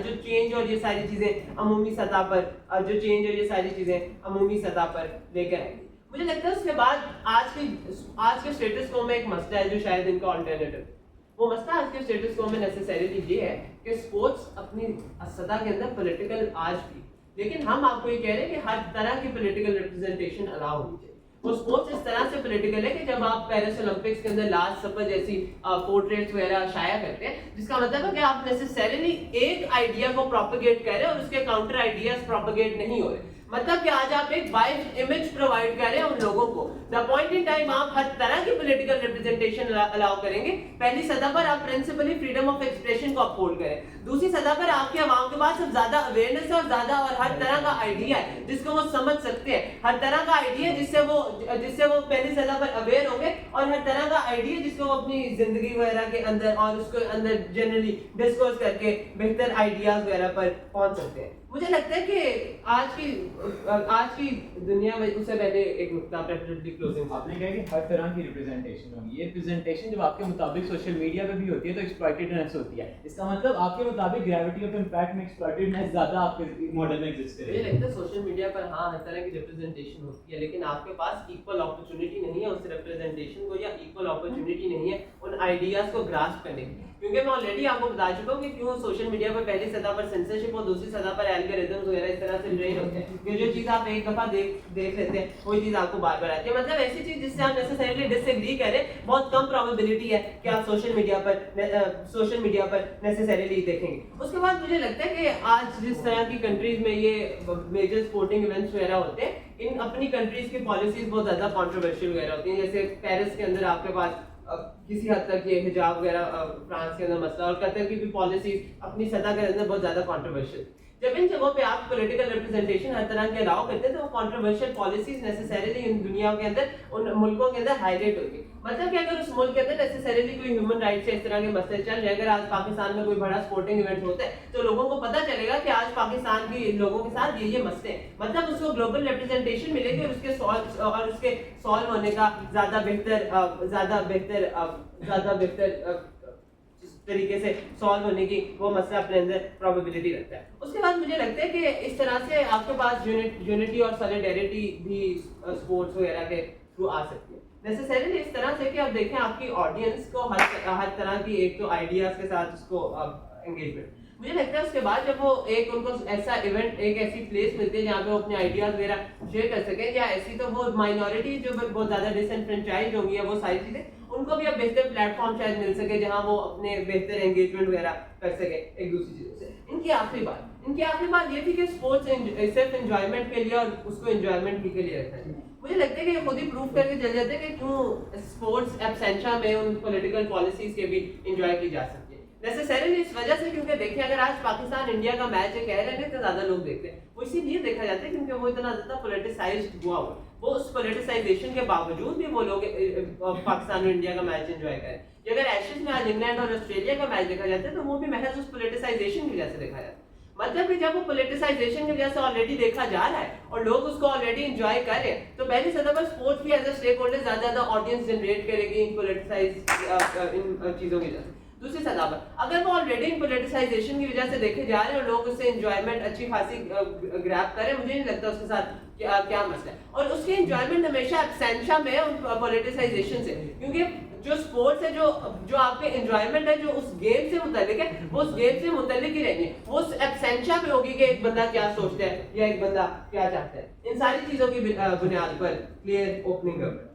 जो चेंज और ये सारी चीजें अमूमी सतह पर लेकर आएंगी। मुझे लगता है उसके बाद आज के स्टेटस को में एक मसला है जो शायद इनका ऑल्टरनेटिव, वो मसला आज के स्टेटस को में नेसेसरीली ये है कि स्पोर्ट्स अपनी सतह के अंदर पॉलिटिकल आज भी, लेकिन हम आपको ये कह रहे हैं कि हर तरह की पॉलिटिकल रिप्रेजेंटेशन अलाउ होनी चाहिए। वो स्पोर्ट्स इस तरह से पॉलिटिकल है कि जब आप पेरिस ओलंपिक्स के अंदर लास्ट सफर जैसी पोर्ट्रेट्स वगैरह शाया करते हैं, जिसका मतलब है कि आप नेसेसरीली एक आइडिया को प्रोपेगेट कर रहे हैं और उसके काउंटर आइडियाज प्रोपेगेट नहीं हो रहे। मतलब कि आज आप एक वाइड इमेज प्रोवाइड कर रहे हैं उन लोगों को। द पॉइंट इन टाइम आप हर तरह की पॉलिटिकल रिप्रेजेंटेशन अलाउ करेंगे। पहली सतह पर आप प्रिंसिपली फ्रीडम ऑफ एक्सप्रेशन को अपहोल्ड करें, दूसरी सतह पर आपके आवाम के पास अब ज्यादा अवेयरनेस है और ज्यादा और हर तरह का आइडिया है जिसको वो समझ सकते हैं, हर तरह का आइडिया जिससे वो पहली सतह पर अवेयर होंगे, और हर तरह का आइडिया जिसको वो अपनी जिंदगी वगैरह के अंदर और उसके अंदर जनरली डिस्कस करके बेहतर आइडियाज वगैरह पर पहुंच सकते हैं। मुझे लगता है कि आज की दुनिया में उससे पहले एक नुकता प्रेफरेबली क्लोजिंग, आपने कहा कि हर तरह की रिप्रेजेंटेशन होगी। ये रिप्रेजेंटेशन जब आपके मुताबिक सोशल मीडिया पे भी होती है तो एक्सप्लॉइटेडनेस होती है। इसका मतलब आपके मुताबिक ग्रेविटी ऑफ इंपैक्ट में एक्सप्लॉइटेडनेस ज्यादा आपके मॉडल में एग्जिस्ट करेगी। मुझे लगता है सोशल मीडिया पर हाँ हर तरह की रिप्रेजेंटेशन होती है, लेकिन आपके पास इक्वल अपॉर्चुनिटी नहीं है उस रिप्रेजेंटेशन को, या इक्वल अपॉर्चुनिटी नहीं है उन आइडियाज को ग्रास्प करने की। क्योंकि मैं ऑलरेडी आपको बता चुका हूँ कि क्यों सोशल मीडिया पर पहली सतह पर सेंसरशिप और दूसरी सतह पर एल्गोरिथम्स वगैरह इस तरह से ट्रेन होते हैं कि जो चीज आप एक दफा देख लेते हैं वही चीज आपको बार बार आती है। मतलब ऐसी चीज जिससे आप नेसेसरीली डिसएग्री करें, बहुत कम प्रोबेबिलिटी है कि आप सोशल मीडिया पर नेसेसरीली देखेंगे। उसके बाद मुझे लगता है कि आज जिस तरह की कंट्रीज में ये मेजर स्पोर्टिंग इवेंट्स वगैरह होते हैं, इन अपनी कंट्रीज की पॉलिसीज बहुत ज्यादा कंट्रोवर्शियल वगैरह होती हैं। जैसे पेरिस के अंदर आपके पास किसी हद तक ये हिजाब वगैरह फ्रांस के अंदर मसला, और कतर की भी पॉलिसीज अपनी सतह के अंदर बहुत ज्यादा कंट्रोवर्शियल। जब इन जगहों पे आप पॉलिटिकल रिप्रेजेंटेशन हर तरह के अलाउ करते हैं तो वो कंट्रोवर्शियल पॉलिसीज नेसेसरीली इन दुनिया के अंदर उन मुल्कों के अंदर हाईलाइट होगी। मतलब कि अगर उस मुल्क के अंदर नेसेसरीली कोई ह्यूमन राइट्स से इस तरह के मसले चल रहे हैं, अगर आज पाकिस्तान में कोई बड़ा स्पोर्टिंग इवेंट होता है तो लोगों को पता चलेगा कि आज पाकिस्तान के लोगों के साथ ये मसले हैं, मतलब उसको ग्लोबल रिप्रेजेंटेशन मिलेगी और उसके सॉल्व होने का ज़्यादा बेहतर तरीके से सॉल्व होने की वो मसला अपने अंदर प्रोबेबिलिटी रखता है। उसके बाद मुझे लगता है कि इस तरह से आपके पास यूनिटी और सॉलिडेरिटी भी स्पोर्ट्स वगैरह के थ्रू आ सकती है। नेसेसरीली इस तरह से कि आप देखें आपकी ऑडियंस को हर तरह की एक तो आइडियाज के साथ उसको एंगेजमेंट, मुझे लगता है उसके बाद जब वो एक उनको ऐसा इवेंट एक ऐसी प्लेस मिलती है जहाँ पे वो अपने आइडियाज वगैरह शेयर कर सकें, या ऐसी तो वो माइनॉरिटी जो बहुत ज़्यादा डिसएनफ्रेंचाइज्ड होंगी या वो सारी चीज़ें उनको भी अब बेहतर प्लेटफॉर्म शायद मिल सके जहाँ वो अपने बेहतर एंगेजमेंट वगैरह कर सके एक दूसरी चीज़ों से। इनकी आखिरी बात ये थी कि स्पोर्ट्स सिर्फ एंजॉयमेंट के लिए और उसको एंजॉयमेंट के लिए रखना चाहिए। मुझे लगता है कि ये खुद ही प्रूव करके चल जाते हैं कि क्यों स्पोर्ट्स एब्सेंशा में उन पॉलिटिकल पॉलिसीज के भी एंजॉय की जा सकती है। नेसेसरीली इस वजह से क्योंकि देखिए अगर आज पाकिस्तान इंडिया का मैच है कह रहे हैं तो ज़्यादा लोग देखते हैं, वो इसीलिए देखा जाता है क्योंकि वो इतना ज़्यादा पोलिटिसाइज्ड हुआ है। वो उस पोलिटिसाइजेशन के बावजूद भी वो लोग पाकिस्तान और इंडिया का मैच एंजॉय करें। अगर एशेज में आज इंग्लैंड और ऑस्ट्रेलिया का मैच देखा जाता है तो वो भी महज उस पोलिटिसाइजेशन की वजह से देखा जाता है। मतलब कि जब वो पोलिटिसाइजेशन की वजह से ऑलरेडी देखा जा रहा है और लोग उसको ऑलरेडी एंजॉय कर रहे हैं तो पहली सतह पर स्पोर्ट्स भी एज अ स्टेक होल्डर ज़्यादा ऑडियंस जनरेट करेगी इन पोलिटिसाइज इन चीज़ों की वजह से। दूसरी सतह पर अगर वो ऑलरेडी इन पोलिटिसाइजेशन की वजह से देखे जा रहे हैं और लोग उससे एंजॉयमेंट अच्छी खासी ग्रैब करें, मुझे नहीं लगता उसके साथ क्या मसला है। और उसकी एंजॉयमेंट हमेशा एब्सेंशा में है उन पोलिटिसाइजेशन से, क्योंकि जो स्पोर्ट्स है जो आपके एंजॉयमेंट है जो उस गेम से मुतालिक है वो उस गेम से मुतालिक ही रहेंगे, वो उस एब्सेंशा में होगी कि एक बंदा क्या सोचता है या एक बंदा क्या चाहता है। इन सारी चीज़ों की बुनियाद पर clear opening up.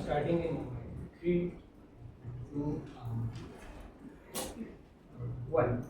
Starting in 3, 2, 1.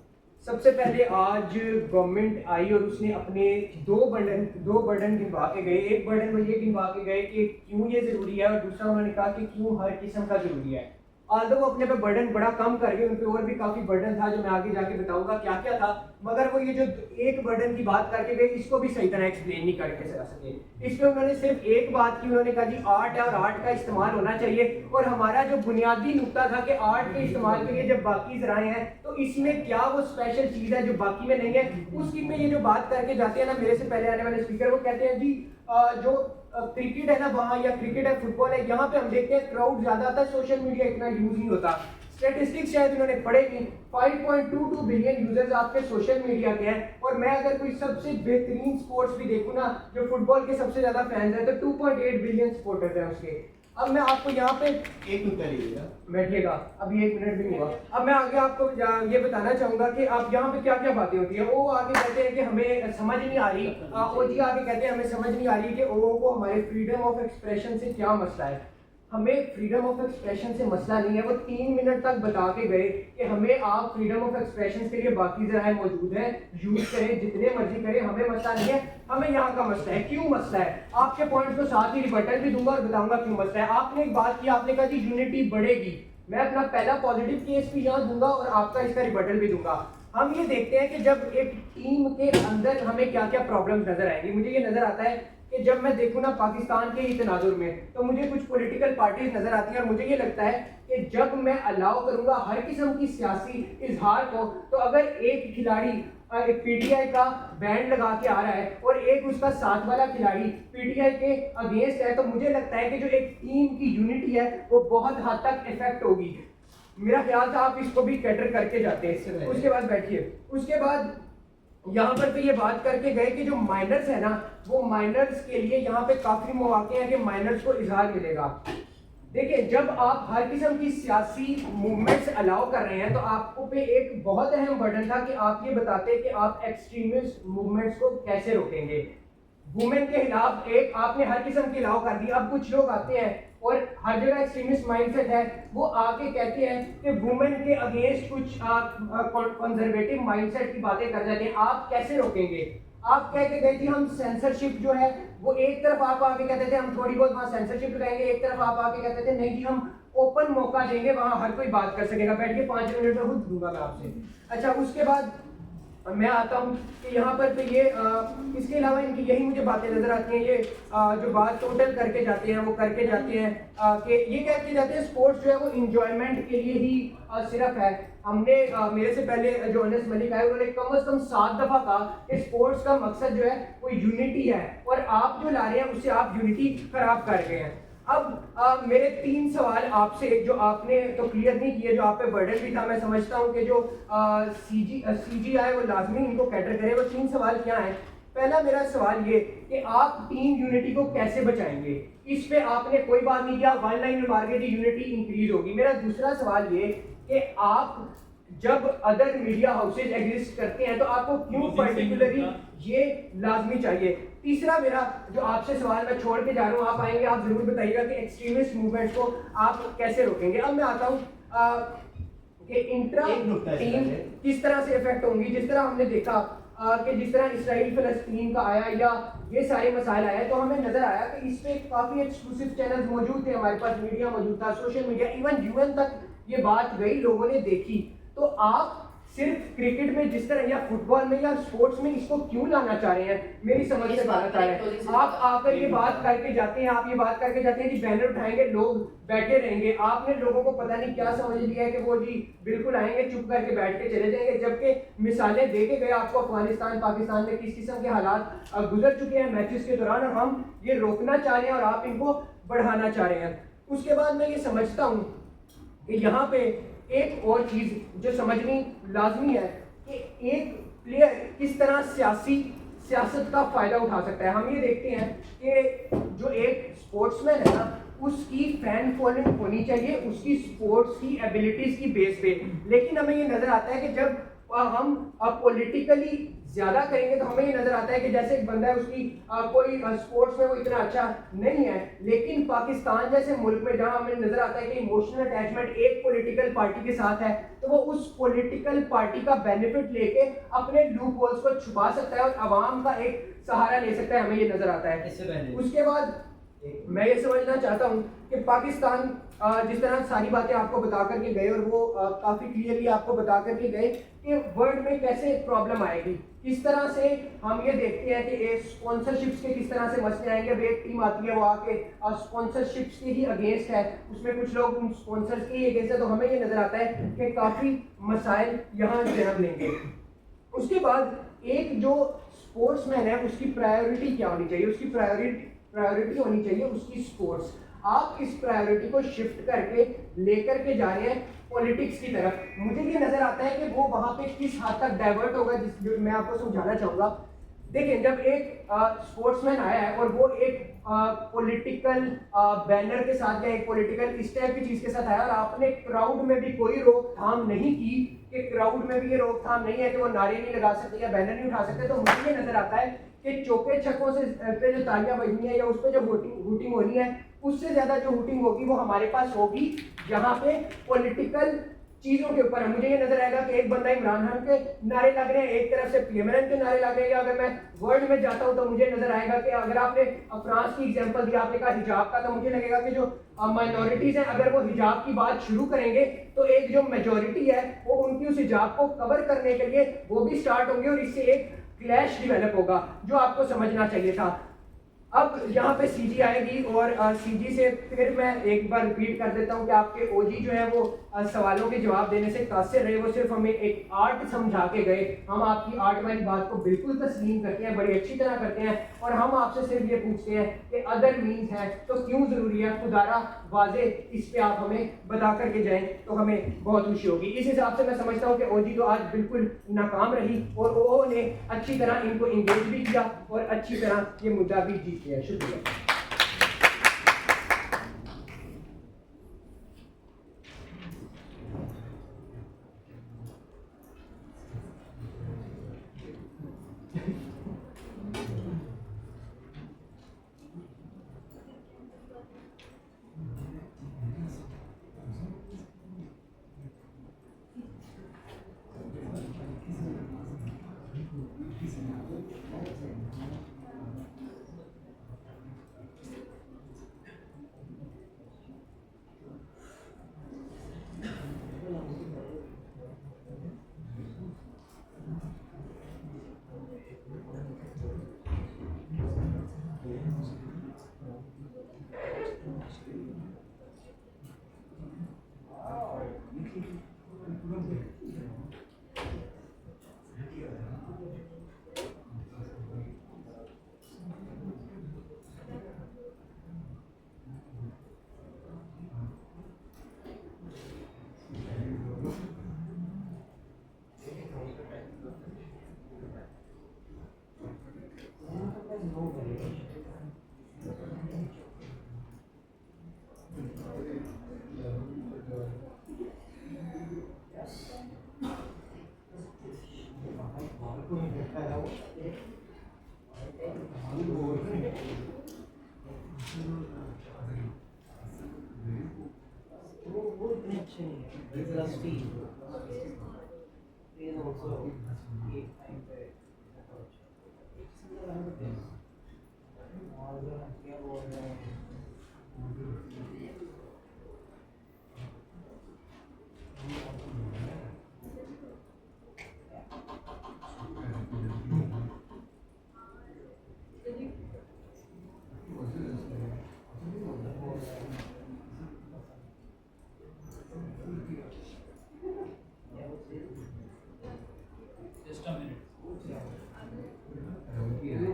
सबसे पहले आज गवर्नमेंट आई और उसने अपने दो बर्डन गिनवा के गए। एक बर्डन वो ये गिनवा के गए कि क्यों ये ज़रूरी है, और दूसरा उन्होंने कहा कि क्यों हर किस्म का ज़रूरी है। आल्दो वो अपने पे बर्डन बड़ा कम कर गए, उन पे और भी काफ़ी बर्डन था जो मैं आगे जाके बताऊंगा क्या क्या था, मगर वो ये जो एक बर्डन की बात करके गए इसको भी सही तरह एक्सप्लेन नहीं करके सके। इस पे उन्होंने सिर्फ एक बात की, उन्होंने कहा जी आर्ट है और आर्ट का इस्तेमाल होना चाहिए, और हमारा जो बुनियादी नुक्ता था कि आर्ट के इस्तेमाल के लिए जब बाकी ज़राए हैं तो इसमें क्या वो स्पेशल चीज़ है जो बाकी में नहीं है। उसकी में ये जो बात करके जाते हैं ना मेरे से पहले आने वाले स्पीकर, वो कहते हैं जी जो क्रिकेट है ना वहाँ, या क्रिकेट है फुटबॉल है, यहाँ पे हम देखते हैं क्राउड ज़्यादा आता है, सोशल मीडिया इतना यूज़ नहीं होता। स्टेटिस्टिक्स शायद उन्होंने पढ़े नहीं, 5.22 बिलियन यूजर्स आपके सोशल मीडिया के हैं, और मैं अगर कोई सबसे बेहतरीन स्पोर्ट्स भी देखूँ ना जो फुटबॉल के सबसे ज़्यादा फैंस हैं तो 2.8 बिलियन सपोर्टर्स हैं उसके। अब मैं आपको यहाँ पे एक मिनट लीजिएगा, बैठिएगा, अभी 1 मिनट भी नहीं हुआ। अब मैं आगे आपको ये बताना चाहूँगा कि आप यहाँ पे क्या क्या बातें होती है। वो आगे कहते हैं कि हमें समझ नहीं आ रही, ओ जी आगे कहते हैं हमें समझ नहीं आ रही कि ओ को हमारे फ्रीडम ऑफ एक्सप्रेशन से क्या मसला है। हमें फ्रीडम ऑफ एक्सप्रेशन से मसला नहीं है, वो 3 मिनट तक बता के गए कि हमें आप फ्रीडम ऑफ एक्सप्रेशन के लिए बाकी ज़राए मौजूद हैं, यूज करें जितने मर्जी करें, हमें मसला नहीं है। हमें यहाँ का मसला है, क्यों मसला है, आपके पॉइंट्स को साथ ही रिबटल भी दूंगा और बताऊंगा क्यों मसला है। आपने एक बात की, आपने कहा जी यूनिटी बढ़ेगी, मैं अपना पहला पॉजिटिव केस भी यहाँ दूंगा और आपका इसका रिबटल भी दूंगा। हम ये देखते हैं कि जब एक टीम के अंदर हमें क्या क्या प्रॉब्लम्स नजर आएंगी। मुझे ये नजर आता है कि जब मैं देखूँ ना पाकिस्तान के ही तनाजुर में तो मुझे कुछ पॉलिटिकल पार्टीज नजर आती हैं, और मुझे ये लगता है कि जब मैं अलाउ करूंगा हर किस्म की सियासी इजहार को, तो अगर एक खिलाड़ी एक पीटीआई का बैंड लगा के आ रहा है और एक उसका साथ वाला खिलाड़ी पीटीआई के अगेंस्ट है, तो मुझे लगता है कि जो एक टीम की यूनिटी है वो बहुत हद तक इफेक्ट होगी। मेरा ख्याल था आप इसको भी कैटर करके जाते हैं। उसके बाद बैठिए, उसके बाद यहाँ पर तो ये बात करके गए कि जो माइनर्स है ना, वो माइनर्स के लिए यहाँ पे काफी मौके हैं कि माइनर्स को इजहार मिलेगा। देखिए जब आप हर किस्म की सियासी मूवमेंट्स अलाउ कर रहे हैं तो आपको पे एक बहुत अहम बर्डन था कि आप ये बताते कि आप एक्सट्रीमिस्ट मूवमेंट्स को कैसे रोकेंगे। वुमेन के खिलाफ एक आपने हर किस्म की अलाउ कर दी। अब कुछ लोग आते हैं और हर जगह एक्सट्रीमिस्ट माइंडसेट है, वो आके कहते हैं कि वुमेन के अगेंस्ट कुछ कंजर्वेटिव माइंडसेट की बातें कर जाते हैं, आप कैसे रोकेंगे। आप कह के गए थी हम सेंसरशिप जो है वो, एक तरफ आप आके कहते थे हम थोड़ी बहुत वहाँ सेंसरशिप लगाएंगे, एक तरफ आप आके कहते थे नहीं जी हम ओपन मौका देंगे, वहाँ हर कोई बात कर सकेगा। बैठ के 5 मिनट में खुद दूंगा मैं आपसे। अच्छा उसके बाद मैं आता हूँ कि यहाँ पर तो ये इसके अलावा इनकी यही मुझे बातें नजर आती हैं। ये जो बात टोटल करके जाते हैं वो करके जाते हैं कि ये कहते जाते हैं स्पोर्ट्स जो है वो इंजॉयमेंट के लिए ही सिर्फ है। हमने मेरे से पहले जो अनस मलिक आए उन्होंने कम से कम 7 दफ़ा कहा कि स्पोर्ट्स का मकसद जो है वो यूनिटी है, और आप जो ला रहे हैं उससे आप यूनिटी खराब कर रहे हैं। अब मेरे 3 सवाल आपसे जो आपने तो क्लियर नहीं किए, जो आप पे बर्डन भी था। मैं समझता हूँ कि जो सीजीआई वो लाजमी इनको कैटर करे। वो 3 सवाल क्या हैं। पहला मेरा सवाल ये कि आप टीम यूनिटी को कैसे बचाएंगे, इस पे आपने कोई बात नहीं किया। 1 लाइन में मार के यूनिटी इंक्रीज होगी। मेरा दूसरा सवाल ये कि आप जब अदर मीडिया हाउसेज एग्जिस्ट करते हैं तो आपको क्यों पर्टिकुलरली ये लाजमी चाहिए। तीसरा मेरा जो आपसे सवाल मैं छोड़ के जा रहा हूँ, आप आएंगे आप जरूर बताइएगा कि एक्सट्रीमिस्ट मूवमेंट्स को आप कैसे रोकेंगे। अब मैं आता हूँ कि इंट्रा टीम किस तरह से इफेक्ट होंगी। जिस तरह हमने देखा कि जिस तरह इसराइल फिलिस्तीन का आया या ये सारे मसाइल आए, तो हमें नजर आया कि इस पे काफ़ी एक्सक्लूसिव चैनल्स मौजूद थे, हमारे पास मीडिया मौजूद था, सोशल मीडिया, इवन यूएन तक ये बात गई, लोगों ने देखी। तो आप सिर्फ क्रिकेट में जिस तरह या फुटबॉल में या स्पोर्ट्स में इसको क्यों लाना चाह रहे हैं, मेरी समझ से बात आ रहा है। आप आकर ये बात करके जाते हैं, आप ये बात करके जाते हैं कि बैनर उठाएंगे, लोग बैठे रहेंगे। आपने लोगों को पता नहीं क्या समझ लिया है कि वो जी बिल्कुल आएंगे, चुप करके बैठ के चले जाएंगे, जबकि मिसालें दे के गए आपको अफगानिस्तान पाकिस्तान में किस किस्म के हालात गुजर चुके हैं मैचेस के दौरान, और हम ये रोकना चाह रहे हैं और आप इनको बढ़ाना चाह रहे हैं। उसके बाद मैं ये समझता हूँ कि यहाँ पे एक और चीज़ जो समझनी लाजमी है कि एक प्लेयर किस तरह सियासत का फ़ायदा उठा सकता है। हम ये देखते हैं कि जो एक स्पोर्ट्समैन है ना, उसकी फैन फॉलोइंग होनी चाहिए उसकी स्पोर्ट्स की एबिलिटीज़ की बेस पे। लेकिन हमें ये नज़र आता है कि जब हम पॉलिटिकली ज़्यादा करेंगे तो हमें ये नज़र आता है कि जैसे एक बंदा है उसकी कोई स्पोर्ट्स में वो इतना अच्छा नहीं है, लेकिन पाकिस्तान जैसे मुल्क में जहाँ हमें नज़र आता है कि इमोशनल अटैचमेंट एक पॉलिटिकल पार्टी के साथ है, तो वो उस पॉलिटिकल पार्टी का बेनिफिट लेके अपने लूप होल्स को छुपा सकता है और आवाम का एक सहारा ले सकता है, हमें ये नज़र आता है। उसके बाद मैं ये समझना चाहता हूँ कि पाकिस्तान जिस तरह सारी बातें आपको बता करके गए और वो काफ़ी क्लियरली आपको बता करके गए कि वर्ल्ड में कैसे प्रॉब्लम आएगी, किस तरह से हम ये देखते हैं कि स्पॉन्सरशिप्स के किस तरह से मसले आएंगे। अब एक टीम आती है वो आके स्पॉन्सरशिप्स के ही अगेंस्ट है, उसमें कुछ लोग उन स्पॉन्सर्स के ही अगेंस्ट है, तो हमें ये नज़र आता है कि काफ़ी मसाइल यहाँ जन्म लेंगे। उसके बाद एक जो स्पोर्ट्समैन है उसकी प्रायोरिटी क्या होनी चाहिए, उसकी प्रायोरिटी होनी चाहिए उसकी स्पोर्ट्स। आप इस प्रायोरिटी को शिफ्ट करके लेकर के जा रहे हैं पॉलिटिक्स की तरफ। मुझे ये नजर आता है कि वो वहां पे किस हद तक डाइवर्ट होगा, जो मैं आपको समझाना चाहूँगा। देखिए, जब एक स्पोर्ट्समैन आया है और वो एक पॉलिटिकल बैनर के साथ या एक पॉलिटिकल इस टाइप की चीज़ के साथ आया और आपने क्राउड में भी कोई रोकथाम नहीं की, कि क्राउड में भी ये रोकथाम नहीं है कि वो नारे नहीं लगा सकते या बैनर नहीं उठा सकते, तो मुझे ये नजर आता है कि चौके छक्कों से पे जो तालियां बजनी है या उस पर जो हूटिंग होनी है, उससे ज़्यादा जो हूटिंग होगी वो हमारे पास होगी जहाँ पे पॉलिटिकल चीज़ों के ऊपर है। मुझे ये नजर आएगा कि एक बंदा इमरान खान के नारे लग रहे हैं, एक तरफ से पीएमएन के नारे लग रहे हैं। अगर मैं वर्ल्ड में जाता हूँ तो मुझे नजर आएगा कि अगर आपने फ्रांस की एग्जांपल दिया, आपने कहा हिजाब का, तो मुझे लगेगा कि जो माइनॉरिटीज हैं अगर वो हिजाब की बात शुरू करेंगे तो एक जो मेजॉरिटी है वो उनकी उस हिजाब को कवर करने के लिए वो भी स्टार्ट होंगे और इससे एक क्लैश डेवलप होगा, जो आपको समझना चाहिए था। अब यहाँ पे सीजी आएगी और सीजी से फिर मैं एक बार रिपीट कर देता हूँ कि आपके ओजी जो है वो सवालों के जवाब देने से कासिर रहे, वो सिर्फ हमें एक आर्ट समझा के गए। हम आपकी आर्ट वाली बात को बिल्कुल तस्लीम करते हैं, बड़ी अच्छी तरह करते हैं, और हम आपसे सिर्फ ये पूछते हैं कि अदर मीन्स है तो क्यों ज़रूरी है, खुदारा वाजे इस पे आप हमें बता करके जाएँ तो हमें बहुत खुशी होगी। इस हिसाब से मैं समझता हूँ कि ओजी तो आज बिल्कुल नाकाम रही और उन्होंने अच्छी तरह इनको इंगेज भी किया और अच्छी तरह ये मुद्दा भी जीत लिया। शुक्रिया।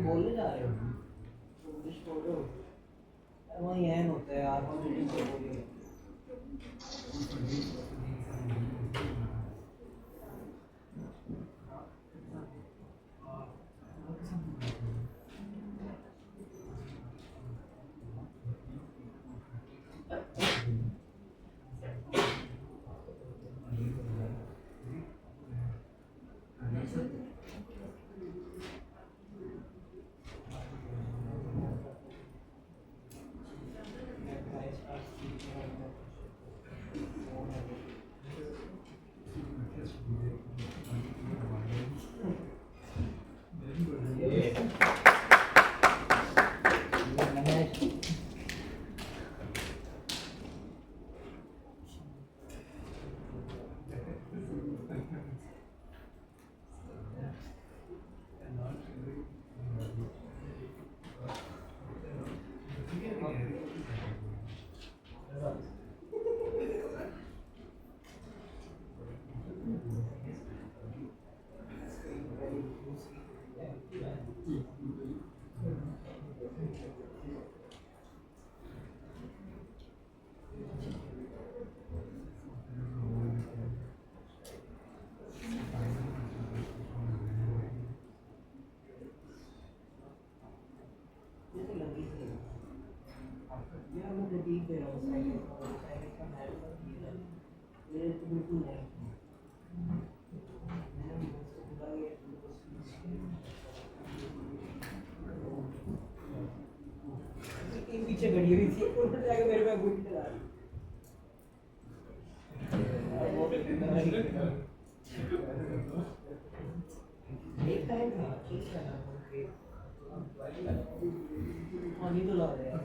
बोलने जा रहे हो, वही एन होता है यार। लिख दे रहा हूँ साइकिल का मैप ये तो बिल्कुल नहीं पीछे घड़ी हुई थी उन्होंने जाके मेरे पे अंगूठी चला दी एक टाइम था पानी तो ला रहे हैं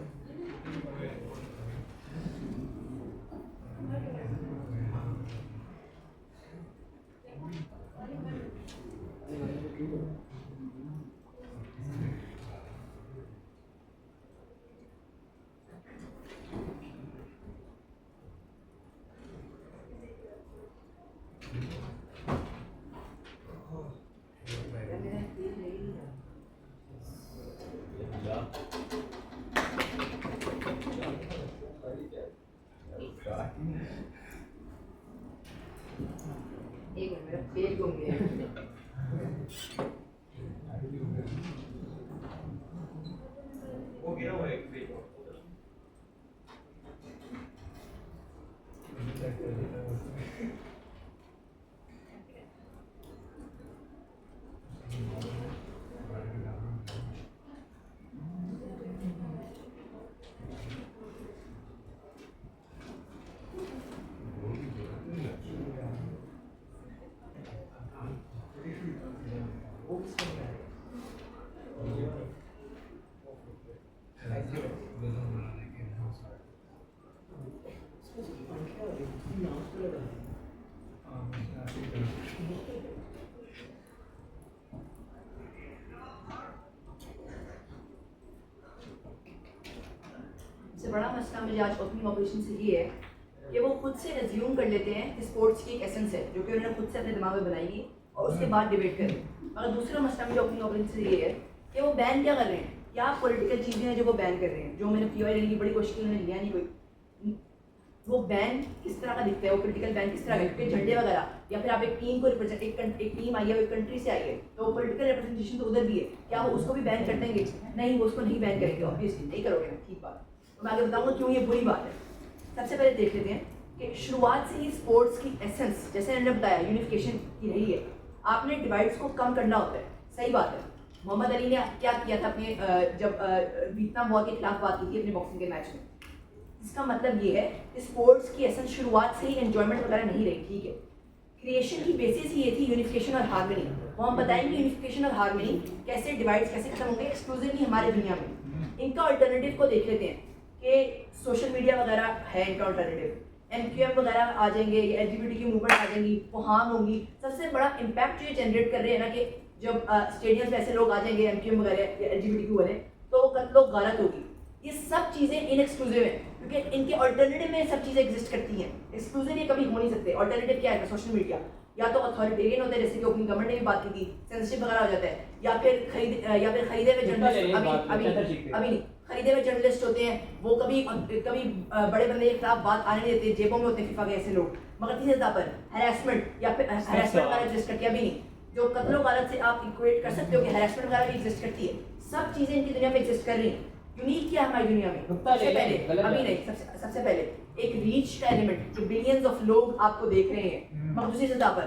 एक मिनट मेरा पेज घूम गया वो गिरा हुआ है एक पेज सबसे बड़ा मसला मुझे आज ओपनिंग ऑपरेशन से ये है कि वो खुद से एज्यूम कर लेते हैं कि स्पोर्ट्स की एक एसेंस है जो कि उन्होंने खुद से अपने दिमाग में बनाई और उसके बाद डिबेट करें। मगर दूसरा मसला मुझे ओपनिंग ऑपरेशन से ये है कि वो बैन क्या कर रहे हैं, क्या पॉलिटिकल चीज़ें हैं जो वो बैन कर रहे हैं, जो मैंने POI लेने की बड़ी कोशिश की उन्होंने लिया नहीं कोई। वो बैन किस तरह का दिखता है, वो पॉलिटिकल बैन किस तरह का, क्योंकि झंडे वगैरह या फिर आप एक टीम को रिप्रेजेंट एक टीम आई है एक कंट्री से आई है तो पॉलिटिकल रिप्रेजेंटेशन तो उधर भी है, क्या वो उसको भी बैन कर देंगे? नहीं, वो उसको नहीं बैन करेंगे, ऑब्वियसली नहीं करोगे, ठीक बात। तो मैं आगे बताऊँगा क्यों ये बुरी बात है। सबसे पहले देख लेते हैं कि शुरुआत से ही स्पोर्ट्स की एसेंस जैसे मैंने बताया यूनिफिकेशन की रही है। आपने डिवाइड्स को कम करना होता है, सही बात है। मोहम्मद अली ने क्या किया था अपने जब वियतनाम वॉर के खिलाफ बात की थी अपने बॉक्सिंग के मैच में। इसका मतलब ये है कि स्पोर्ट्स की एसेंस शुरुआत से ही एंजॉयमेंट वगैरह नहीं रही, ठीक है। क्रिएशन की बेसिस ही ये थी यूनिफिकेशन और हार्मनी। वो हम बताएंगे यूनिफिकेशन और हार्मनी कैसे डिवाइड्स कैसे खत्म होंगे एक्सक्लूसिवली हमारे दुनिया में। इनका अल्टरनेटिव को देख लेते हैं कि सोशल मीडिया वगैरह है इनका अल्टरनेटिव। MQM वगैरह आ जाएंगे, ये LGBT की मूवमेंट आ जाएंगी, वो हार्म होंगी। सबसे बड़ा इम्पैक्ट जो ये जनरेट कर रहे हैं ना कि जब स्टेडियम में ऐसे लोग आ जाएंगे MQM वगैरह या LGBTQ वाले तो लोग गारत होगी। ये सब चीज़ें इनएक्सक्लूसिव हैं क्योंकि इनके अल्टरनेटिव में सब चीज़ें एग्जिस्ट करती हैं। एक्सक्लूसिव ये कभी हो नहीं सकते। अल्टरनेटिव क्या है? सोशल मीडिया या तो अथॉरिटेरियन होता है जैसे कि ओपनिंग गवर्नमेंट ने भी बात की थी, सेंसिटिव वगैरह हो जाता है, या फिर खरीदे हुए जर्नलिस्ट अभी नहीं खरीदे हुए जर्नलिस्ट होते हैं, वो कभी बड़े बंदे के खिलाफ बात आने नहीं देते, जेबों में होते हैं फीफा के ऐसे लोग। मगर तीसरे सतह पर हैरेसमेंट या फिर हैरेसमेंट वगैरह एग्जिस्ट करती है, अभी नहीं। जो कत्लो गारत से आप इक्वेट कर सकते हो कि हैरेसमेंट वगैरह भी एग्जिस्ट करती है। सब चीज़ें इनकी दुनिया में एग्जिस्ट कर रही हैं। यूनिक क्या है हमारी दुनिया में? सबसे पहले अभी नहीं सबसे पहले एक रीच का एलिमेंट जो बिलियंस ऑफ लोग आपको देख रहे हैं। मगर दूसरी सतह पर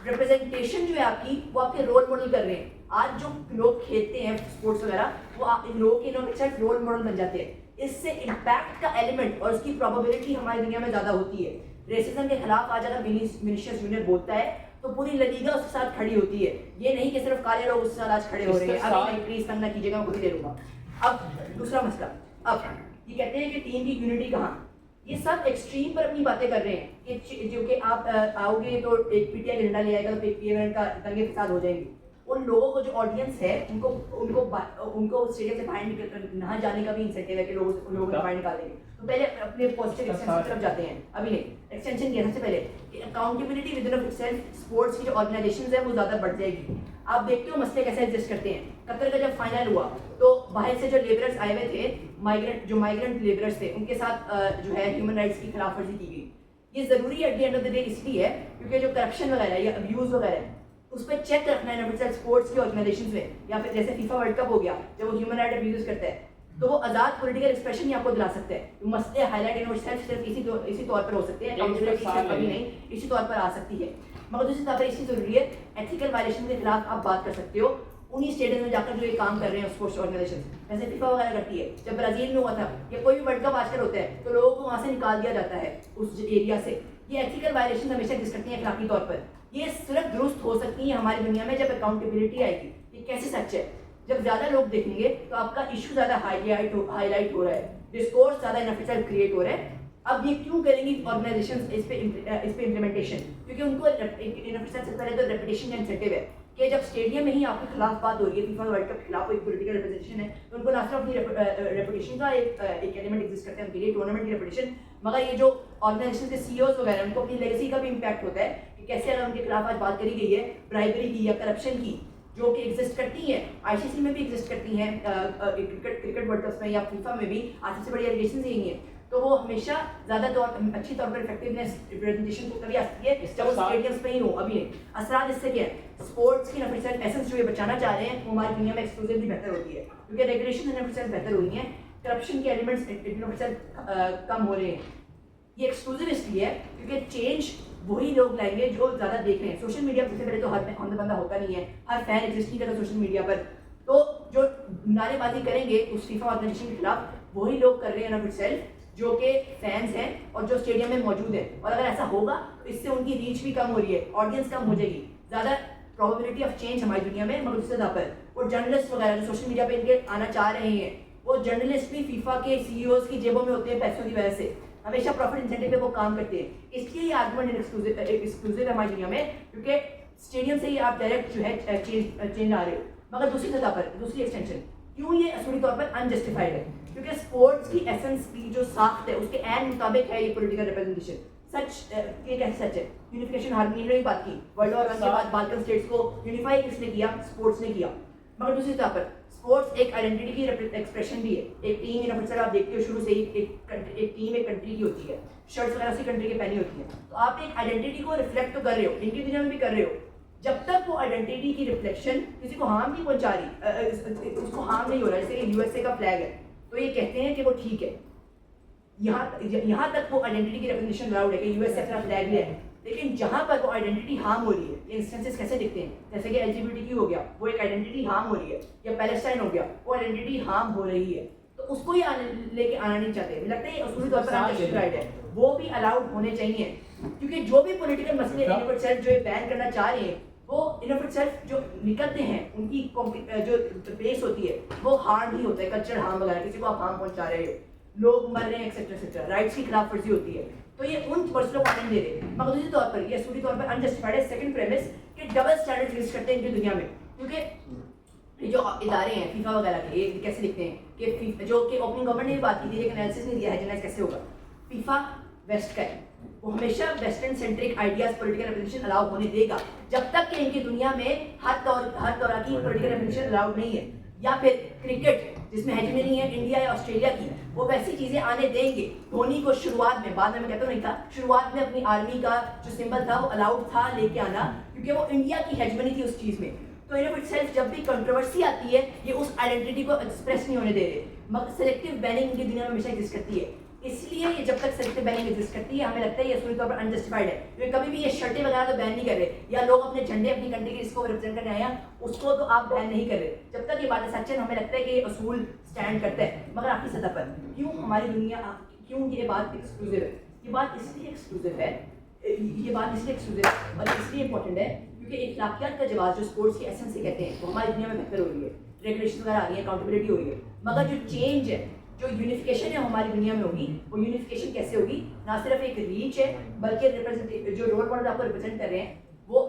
रिप्रेजेंटेशन जो है आपकी वो आपके रोल मॉडल कर रहे हैं। आज जो लोग खेलते हैं स्पोर्ट्स वगैरह वो इन लोगों के इन्होंने सिर्फ रोल मॉडल बन जाते हैं। इससे इम्पैक्ट का एलिमेंट और उसकी प्रोबेबिलिटी हमारी दुनिया में ज़्यादा होती है। रेसिज्म के खिलाफ आज अगर विनीसियस जूनियर बोलता है तो पूरी लीगा उसके साथ खड़ी होती है। ये नहीं कि सिर्फ काले लोग उसके साथ आज खड़े हो रहे हैं। अभी नहीं, प्लीज तंग ना कीजिएगा, मैं खुद ही ले लूंगा। अब दूसरा मसला, अब ये कहते हैं कि टीम की यूनिटी कहाँ? ये सब एक्सट्रीम पर अपनी बातें कर रहे हैं कि जो कि आप आओगे तो एक PTI का झंडा ले आएगा तो PTI का दंगे फसाद हो जाएंगे। उन लोगों को जो ऑडियंस है उनको स्टेडियम से बाहर निकल ना जाने का भी इंसेंटिव है कि लोगों को बाहर निकाल देंगे। तो पहले अपने पॉजिटिव एक्सटेंशन की तरफ जाते हैं। अभी नहीं, एक्सटेंशन किया सबसे पहले accountability with in self sports की जो ऑर्गेनाइजेशन है वो ज़्यादा बढ़ जाएगी। आप देखते हो मसले कैसे एग्जिस्ट करते हैं। कतर का जब फाइनल हुआ तो बाहर से जो लेबरर्स आए हुए थे, माइग्रेंट लेबरर्स थे, उनके साथ जो है ह्यूमन राइट्स की खिलाफवर्जी की गई। ये ज़रूरी at the end of the day इसलिए है क्योंकि जो करप्शन वगैरह या अब्यूज़ वगैरह उस पर चेक रखना है स्पोर्ट्स के ऑर्गेनाइजेशन में, या फिर जैसे FIFA वर्ल्ड कप हो गया जब वो ह्यूमन राइट अब्यूज करता है तो वो आज़ाद पॉलिटिकल एक्सप्रेशन ही आपको दिला सकते हैं। मसले हाईलाइट यूनिवर्सल सिर्फ इसी तौर पर हो सकते हैं, अकाउंटेबिलिटी सिर्फ कभी नहीं इसी तौर पर आ सकती है। मगर दूसरी तौर पर इसकी ज़रूरी है एथिकल वायलेशन के खिलाफ आप बात कर सकते हो उन्हीं स्टेडियम में जाकर जो ये काम कर रहे हैं स्पोर्ट्स ऑर्गेनाइजेशन, जैसे फीफा वगैरह करती है। जब ब्राज़ील में हुआ था या कोई भी वर्ल्ड कप आजकल होता है तो लोगों को वहाँ से निकाल दिया जाता है उस एरिया से। ये एथिकल वायलेशन हमेशा एग्जिस्ट करती हैं अखलाकी तौर पर। ये सिर्फ दुरुस्त हो सकती है हमारी दुनिया में जब अकाउंटेबिलिटी आएगी। ये कैसे सच है? जब ज़्यादा लोग देखेंगे तो आपका इशू ज़्यादा हाईलाइट हो रहा है, डिस्कोर्स ज़्यादा इनफिशिएंट क्रिएट हो रहा है। अब ये क्यों करेंगी ऑर्गेनाइजेशंस इस पे इम्प्लीमेंटेशन? क्योंकि उनको इनफिशिएंट से पहले तो रेपुटेशन का इंसेंटिव है कि जब स्टेडियम में ही आपके खिलाफ बात हो रही है, फीफा वर्ल्ड कप के खिलाफ कोई पॉलिटिकल रिप्रेजेंटेशन है, तो उनको ना सिर्फ अपनी रेपुटेशन का एक एलिमेंट एग्जिस्ट करता है उनके लिए, टूर्नामेंट की रेपुटेशन, मगर ये जो ऑर्गेनाइजेशन के सीईओज वगैरह उनको अपनी लेगेसी का भी इम्पैक्ट होता है कि कैसे अगर उनके खिलाफ आज बात करी गई है ब्राइबरी की या करप्शन की, जो कि एग्जिस्ट करती हैं, आईसीसी में भी एग्जिस्ट करती हैं, क्रिकेट वर्ल्ड कप में या फीफा में भी आज सबसे बड़ी एलिगेशन यही है। तो वो हमेशा ज़्यादा अच्छी तौर पर इफेक्टिवनेस रिप्रेजेंटेशन को तभी आती है जब वो स्टेडियम्स में ही हो। अभी नहीं असरात इससे क्या है, स्पोर्ट्स की नफरत एसेंस जो ये बचाना चाह रहे हैं वो हमारी दुनिया में एक्सक्लूसिवली बेहतर होती है क्योंकि रेगुलेशन नफरत बेहतर हुई हैं, करप्शन के एलिमेंट्स कम हो रहे हैं। ये एक्सक्लूसिव इसलिए है क्योंकि चेंज वही लोग लाएंगे जो ज़्यादा देख रहे हैं। सोशल मीडिया सबसे पहले तो हर बंदा होता नहीं है, हर फैन एग्जिस्ट नहीं करता सोशल मीडिया पर, तो जो नारेबाजी करेंगे उस फीफा ऑर्गेनाइजेशन के खिलाफ वही लोग कर रहे हैं नफरत जो कि फैंस हैं और जो स्टेडियम में मौजूद है। और अगर ऐसा होगा तो इससे उनकी रीच भी कम हो रही है, ऑडियंस कम हो जाएगी, ज़्यादा प्रोबेबिलिटी ऑफ चेंज हमारी दुनिया में। मगर उससे पर वो जर्नलिस्ट वगैरह जो सोशल मीडिया पे इनके आना चाह रहे हैं, वो जर्नलिस्ट भी फीफा के सीईओज की जेबों में होते हैं पैसों की वजह से, हमेशा प्रॉफिट इंसेंटिव पे वो काम करते हैं। इसलिए ये आर्गुमेंट एक्सक्लूसिव है हमारी दुनिया में क्योंकि स्टेडियम से ही आप डायरेक्ट जो है चेंज ला रहे हो। मगर दूसरी सतह पर दूसरी एक्सटेंशन क्यों ये असली तौर पर अनजस्टिफाइड है? क्योंकि स्पोर्ट्स की एसेंस की जो साख्त है उसके ऐन मुताबिक है ये पॉलिटिकल रिप्रेजेंटेशन। सच ये कैसे सच है? यूनिफिकेशन हार्मनी ने बात की, वर्ल्ड वॉर 1 के बाद बाल्कन स्टेट्स को यूनिफाई किसने किया? स्पोर्ट्स ने किया। मगर दूसरी तरफ पर स्पोर्ट्स एक आइडेंटिटी की एक्सप्रेशन भी है। एक टीम इन आप देखते हो शुरू से ही एक टीम एक कंट्री की होती है, शर्ट्स वगैरह उसी कंट्री की पहनी होती है, तो आप एक आइडेंटिटी को रिफ्लेक्ट तो कर रहे हो, इनकी दुनिया में भी कर रहे हो। जब तक वो आइडेंटिटी की रिफ्लेक्शन किसी को हार्म नहीं पहुंचा रही, उसको हार्म नहीं हो रहा, जैसे यूएसए का फ्लैग है तो ये कहते हैं कि वो ठीक है, यहाँ तक वो आइडेंटिटी की रिप्रेजेंटेशन अलाउड है कि यूएसए अपना फ्लैग ले है। लेकिन जहाँ पर वो आइडेंटिटी हार्म हो रही है, ये इंस्टेंसेस कैसे दिखते हैं, जैसे कि एलजीबीटीक्यू हो गया, वो एक आइडेंटिटी हार्म हो रही है, या पैलेस्टाइन हो गया, वो आइडेंटिटी हार्म हो रही है, तो उसको ही लेके आना नहीं चाहते। मुझे लगता है ये उसूली तौर पर अनजस्टिफाइड है, वो भी अलाउड होने चाहिए क्योंकि जो भी पॉलिटिकल मसले इनवर्ट सेल्फ जो बैन करना चाह रहे हैं वो इनवर्ट सेल्फ जो निकलते हैं उनकी जो बेस होती है वो हार्म ही होता है, कल्चर हार्म वगैरह, किसी को आप हार्म पहुंचा रहे हो, लोग मर रहे हैं एक्सेट्रा एक्सेट्रा, राइट्स की खिलाफ वर्जी होती है, तो ये उन मसलों को आनंद दे रहे हैं। मगर दूसरी तौर पर ये असूली तौर पर अनजस्टिफाइड है। सेकंड प्रेमिस कि डबल स्टैंडर्ड यूज करते हैं इनकी दुनिया में, क्योंकि ये जो इदारे हैं फीफा वगैरह के, ये कैसे लिखते हैं कि जो कि ओपनिंग गवर्नमेंट ने भी बात की थी लेकिन एनालिसिस नहीं दिया है जनरलाइज कैसे होगा। फीफा वेस्ट का है, वो हमेशा western centric ideas political representation allow होने देगा जब तक कि इनकी दुनिया में हर तरह की पॉलिटिकल रिप्रेजेंटेशन अलाउड नहीं है। या फिर क्रिकेट जिसमें हेजेमनी है इंडिया या ऑस्ट्रेलिया की, वो वैसी चीजें आने देंगे। धोनी को शुरुआत में, बाद में मैं कहता हूँ नहीं था, शुरुआत में अपनी आर्मी का जो सिंबल था वो अलाउड था लेके आना क्योंकि वो इंडिया की हेजेमनी थी उस चीज में। तो इन ऑफ इटसेल्फ जब भी कंट्रोवर्सी आती है ये उस आइडेंटिटी को एक्सप्रेस नहीं होने दे रहे, मगर सेलेक्टिव बैनिंग इनकी दुनिया में हमेशा एग्जिस्ट करती है। इसलिए ये जब तक सेलेक्टिव बैनिंग एग्जिस्ट करती है हमें लगता है ये पूरी तौर पर अनजस्टिफाइड है, क्योंकि कभी भी ये शर्टें वगैरह तो बैन नहीं कर रहे, या लोग अपने झंडे अपनी कंट्री के जिसको रिप्रेजेंट करने आए हैं उसको तो आप बैन नहीं कर रहे। जब तक ये बात सच है हमें लगता है कि ये असूल स्टैंड करता है। मगर आपकी सतह पर क्यों हमारी दुनिया, क्यों ये बात एक्सक्लूसिव है? ये बात इसलिए एक्सक्लूसिव है, ये बात इसलिए एक्सक्लूसिव है और इसलिए इंपॉर्टेंट है क्योंकि इखलाकियात का जवाब जो स्पोर्ट्स की एसेंस से कहते हैं वो हमारी दुनिया में बेहतर हो रही है, रेगुलेशन वगैरह आ रही है, अकाउंटेबिलिटी हो रही है। मगर जो चेंज है, जो यूनिफिकेशन है हमारी दुनिया में होगी, वो यूनिफिकेशन कैसे होगी? ना सिर्फ एक रीच है बल्कि रिप्रेजेंटेटिव जो रोल मॉडल आपको रिप्रेजेंट कर रहे हैं वो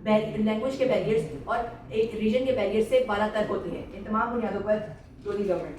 लैंग्वेज के बैरियर्स और एक रीजन के बैरियर से बालातर होते हैं। इन तमाम बुनियादों पर दोनों गवर्नमेंट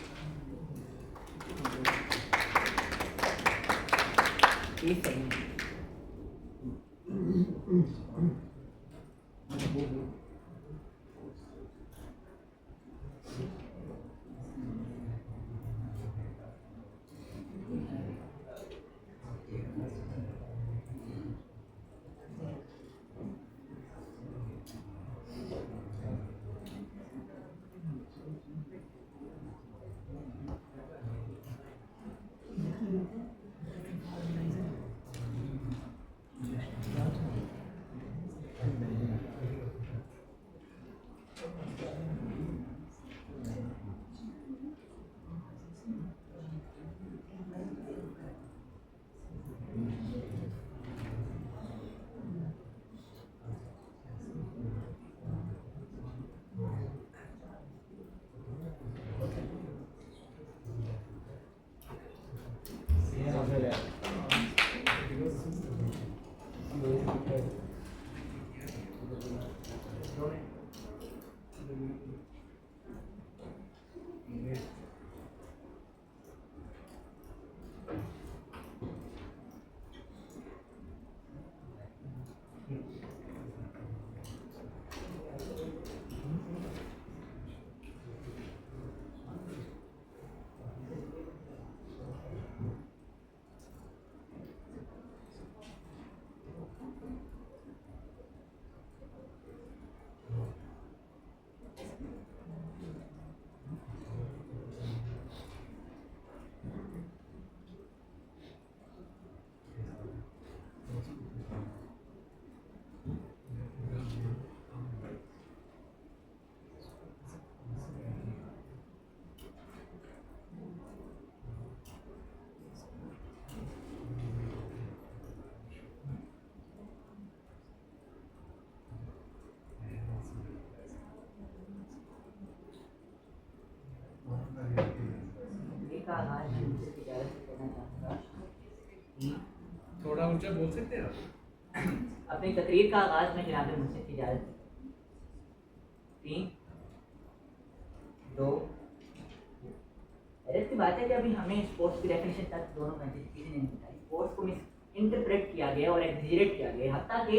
थोड़ा ऊंचा बोल सकते हैं आप? अपनी तकरीर का आगाज में जनाब मुझसे इजाजत 3 2 हैरत की बात है कि अभी हमें स्पोर्ट्स की डेफिनेशन तक दोनों कंट्रीज किसी ने नहीं बताई। स्पोर्ट्स को मिस इंटरप्रेट किया गया और एग्जीरेट किया गया, हत्ता कि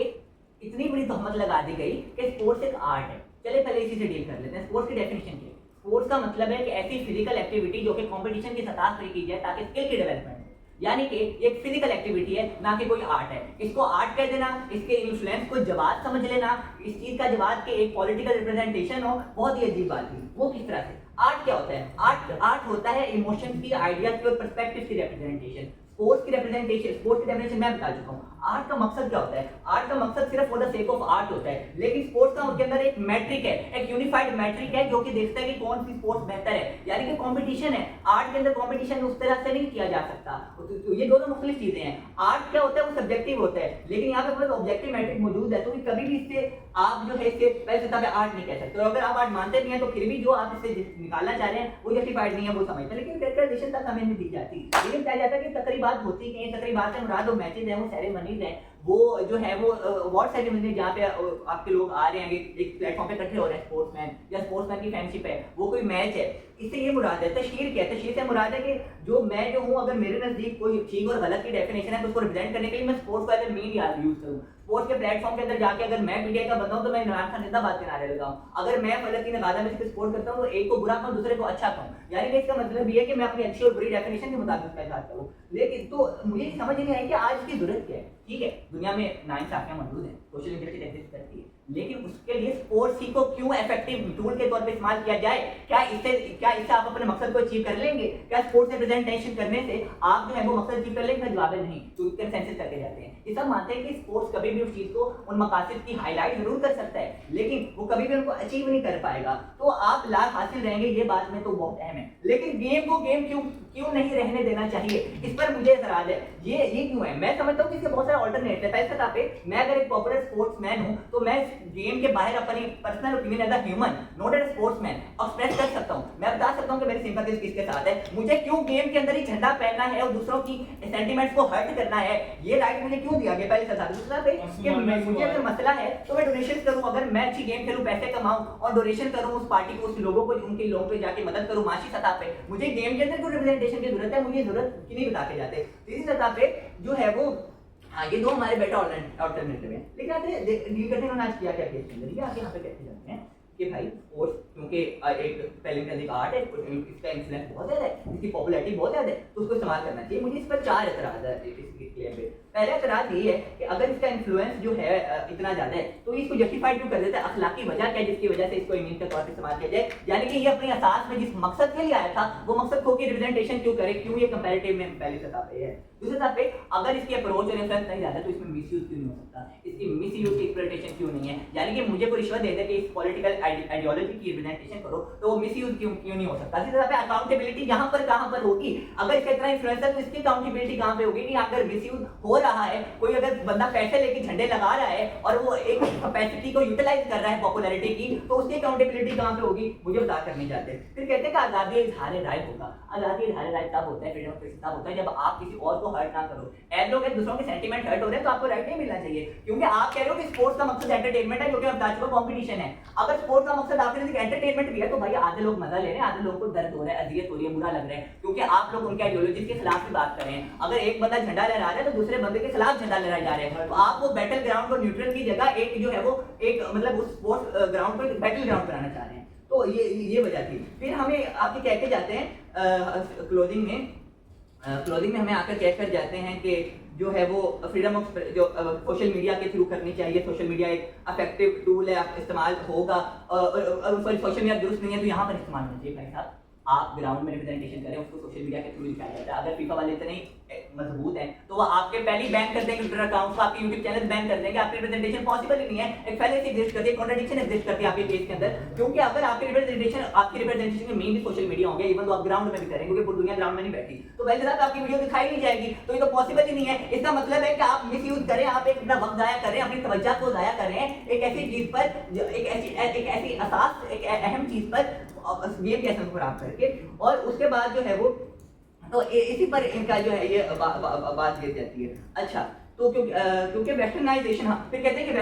इतनी बड़ी तहमत लगा दी गई कि स्पोर्ट्स एक आर्ट है। चले पहले इसी से डील कर लेते हैं। स्पोर्ट्स की डेफिनेशन क्या है? स्पोर्ट्स का मतलब है कि ऐसी फिजिकल एक्टिविटी जो कि कंपटीशन की सतह पर की जाए ताकि स्किल की डेवलपमेंट, यानी कि एक फिजिकल एक्टिविटी है ना कि कोई आर्ट है। इसको आर्ट कह देना, इसके इन्फ्लुएंस को जवाब समझ लेना, इस चीज का जवाब के एक पॉलिटिकल रिप्रेजेंटेशन हो, बहुत ही अजीब बात थी। वो किस तरह से? आर्ट क्या होता है? आर्ट होता है इमोशंस की, आइडियाज की और पर्सपेक्टिव्स की रिप्रेजेंटेशन। स्पोर्ट्स की रिप्रेजेंटेशन, स्पोर्ट्स की डेफिनेशन मैं बता चुका हूँ। आर्ट का मकसद क्या होता है? आर्ट का मकसद सिर्फ for the sake of art होता है, लेकिन स्पोर्ट्स का उनके अंदर एक मैट्रिक है, एक यूनिफाइड मैट्रिक है जो कि देखता है कि कौन सी स्पोर्ट्स बेहतर है, यानी कि कंपटीशन है। आर्ट के अंदर कंपटीशन उस तरह से नहीं किया जा सकता। तो ये दोनों मुख्तलिफ चीजें हैं। आर्ट क्या होता है? वो सब्जेक्टिव होता है, लेकिन यहाँ पे ऑब्जेक्टिव मैट्रिक मौजूद है, तो कभी भी इससे आप जो है इससे पहले सतह पे आर्ट नहीं कह सकते। और अगर आप आर्ट मानते नहीं है तो फिर भी जो आप इससे निकालना चाह रहे हैं वो जस्टिफाइड नहीं है, वो समझते हैं, लेकिन कैरेक्टराइजेशन तक हमें नहीं दी जाती। लेकिन कहा जाता है कि तकरीबात होती हैं, तकरीबात से मुराद वो मैचेज हैं, वो सेरेमनीज हैं, वो जो है वो अवार्ड सेरेमनी जहाँ पे आपके लोग आ रहे हैं, एक प्लेटफॉर्म पे इकट्ठे हो रहे हैं स्पोर्ट्समैन, या स्पोर्ट्समैन की फ्रेंडशिप है, वो कोई मैच है, इससे ये मुराद है। तशहीर क्या है? तशहीर से मुराद है कि जो मैं जो हूँ, अगर मेरे नजदीक कोई ठीक और गलत की डेफिनेशन है तो उसको रिप्रेजेंट करने के लिए मैं स्पोर्ट्स को एज ए मीन यूज करूँ। स्पोर्ट्स के प्लेटफॉर्म के अंदर जाके अगर मैं मीडिया का बंदा हूँ तो मैं इमरान खान जिंदाबाद के नारे लगाऊं। अगर मैं फलस्तीन गाजा में इसको सपोर्ट करता हूँ तो एक को बुरा कहूँ, दूसरे को अच्छा कहूँ, यानी कि इसका मतलब ये है कि मैं अपनी अच्छी और बुरी डेफिनेशन के मुताबिक उसका इजहार करूँ। लेकिन तो मुझे समझ नहीं आई कि आज की जरूरत क्या है। ठीक है, दुनिया में नाइंसाफियां मौजूद हैं, सोशल इंजस्टिस एग्जिस्ट करती है, लेकिन उसके लिए स्पोर्ट्स ही को क्यों इफेक्टिव टूल के तौर पे इस्तेमाल किया जाए? क्या इससे आप अपने मकसद को अचीव कर लेंगे? क्या स्पोर्ट्स रिप्रेजेंटेशन करने से आप जो है वो मकसद अचीव कर लेंगे? जवाब है नहीं। तो कंसेंसस करके जाते हैं। ये सब मानते हैं कि स्पोर्ट्स कभी भी उस चीज को, उन मकासद की हाईलाइट जरूर कर सकता है, लेकिन वो कभी भी उनको अचीव नहीं कर पाएगा। तो आप लाभ हासिल रहेंगे, ये बात में तो बहुत अहम है, लेकिन गेम को गेम क्यों नहीं रहने देना चाहिए, इस पर मुझे एतराज है। ये क्यों है? मैं समझता हूँ कि इसके बहुत सारे ऑल्टरनेट है। पहले सतह पे मैं अगर एक पॉपुलर स्पोर्ट्समैन हूँ तो मैं गेम के बाहर अपनी personal opinion as a human, not as sportsman, express कर सकता हूँ। मैं बता सकता हूँ कि मेरी सिंपैथीज किसके साथ है, मुझे क्यों गेम के अंदर ही झंडा पहनना है और दूसरों की सेंटिमेंट्स को हर्ट करना है, ये राइट मुझे क्यों दिया गया पहले सतह पे? दूसरा पे कि मुझे अगर मसला है तो मैं डोनेशन करूँ, अगर मैं अच्छी गेम खेलूँ, पैसे कमाऊँ और डोनेशन करूँ उस पार्टी को, उस लोगों को, उनके लोगों पे जाके मदद करूँ माशी सतह पे। मुझे गेम के अंदर क्यों रिप्रेजेंटेशन की जरूरत है? मुझे जरूरत की नहीं बता के जाते। तीसरी सतह पे जो है वो, हाँ, ये दो हमारे बेटा ऑल्टरनेटिव है। लेकिन आते डील करते हैं आज क्या क्या केस के अंदर, ये आगे यहाँ पे कहते जाते हैं कि भाई स्पोर्ट्स क्योंकि एक पैलेंटिक आर्ट है, इसका इन्फ्लुएंस बहुत ज़्यादा है, इसकी पॉपुलैरिटी बहुत ज़्यादा है, तो उसको इस्तेमाल करना चाहिए। मुझे इस पर 4 एतराज़ है इसके क्लेम पे। पहला एतराज़ ये है कि अगर इसका इन्फ्लुएंस जो है इतना ज़्यादा है तो इसको जस्टिफाइड क्यों कर देता है? अखलाकी वजह क्या है जिसकी वजह से इसको इमीन के तौर पर इस्तेमाल किया जाए? यानी कि ये अपने असास में जिस मकसद के लिए आया था वो मकसद को की रिप्रेजेंटेशन क्यों करे? क्यों ये कंपैरेटिव में पहली सतह पे है। दूसरी सतह पे अगर इसकी अप्रोच और इन्फ्लुएंस नहीं ज़्यादा तो इसमें मिसयूज क्यों नहीं हो सकता? इसकी मिसयूज की एक्सप्लॉयटेशन क्यों नहीं है? यानी कि मुझे कोई रिश्वत दे दे कि इस पॉलिटिकल आइडियोलॉजी की रिप्रेजेंटेशन करो तो वो मिसयूज क्यों नहीं हो सकता? इसी तरह पे अकाउंटेबिलिटी यहाँ पर कहाँ पर होगी? अगर इसका इतना इन्फ्लुएंस है तो इसकी अकाउंटेबिलिटी कहाँ पे होगी? कि अगर मिसयूज हो रहा है, कोई अगर बंदा पैसे लेके झंडे लगा रहा है और वो एक कैपेसिटी को यूटिलाइज कर रहा है पॉपुलैरिटी की, तो उसकी अकाउंटेबिलिटी कहाँ पे होगी? मुझे बता कर नहीं जाते। फिर कहते हैं कि आजादी इजहार राय होगा। आजादी इजहार राय तब होता है, फ्रीडम ऑफ स्पीच तब होता है जब आप किसी और को हर्ट ना करो। ऐसे लोग दूसरों के सेंटीमेंट हर्ट हो रहे हैं तो आपको राइट नहीं मिलना चाहिए, क्योंकि आप कह रहे हो कि स्पोर्ट्स का मकसद एंटरटेनमेंट है, क्योंकि बता चुका कंपटीशन है। अगर स्पोर्ट्स का मकसद आपके नजदीक एंटरटेनमेंट भी है तो भाई आधे लोग मजा ले रहे हैं, आधे लोगों को दर्द हो रहा है, अजियत हो रही है, बुरा लग रहा है, क्योंकि आप लोग उनके आइडियोलॉजी के खिलाफ भी बात कर रहे हैं। अगर एक बंदा झंडा लहरा रहा है तो दूसरे बंदे बंदे के खिलाफ झंडा लहराए जा रहे हैं। तो आप वो बैटल ग्राउंड को न्यूट्रल की जगह एक जो है वो एक मतलब उस स्पोर्ट्स ग्राउंड को एक बैटल ग्राउंड बनाना चाह रहे हैं। तो ये वजह थी। फिर हमें आपके कह के जाते हैं क्लोजिंग में हमें आकर कह कर जाते हैं कि जो है वो फ्रीडम ऑफ जो सोशल मीडिया के थ्रू करनी चाहिए। सोशल मीडिया एक अफेक्टिव टूल है, इस्तेमाल होगा। सॉरी, सोशल मीडिया दुरुस्त नहीं है तो यहाँ पर इस्तेमाल होना चाहिए। भाई साहब, आप ग्राउंड में रिप्रेजेंटेशन करें, उसको सोशल मीडिया के थ्रू दिखाया जाता है। अगर फीफा वाले इतने मजबूत हैं तो वो आपके पहले ही बैन कर देंगे ट्विटर अकाउंट को, आपके यूट्यूब चैनल बैन कर देंगे। आपकी रिप्रेजेंटेशन पॉसिबल ही नहीं है। एक पहले से एग्जिस्ट करती है, कॉन्ट्रडिक्शन एग्जिस्ट करती है आपके केस के अंदर। क्योंकि अगर आपकी रिप्रेजेंटेशन में मेन भी सोशल मीडिया होंगे, इवन तो आप ग्राउंड में भी करेंगे क्योंकि पूरी दुनिया ग्राउंड में नहीं बैठी, तो वैसे तो आपकी वीडियो दिखाई नहीं जाएगी। तो ये तो पॉसिबल ही नहीं है। इसका मतलब है कि आप मिस यूज करें, आप एक अपना वक्त जाया करें, अपनी तवज्जो को जाया करें एक ऐसी चीज पर, एक ऐसी असास, एक अहम चीज पर गेम के एसेंस को खराब करके। और उसके बाद जो है वो तो इसी पर इनका जो है ये बात गिर जाती है। अच्छा, तो क्योंकि वेस्टर्नाइजेशन, हाँ, फिर कहते हैं कि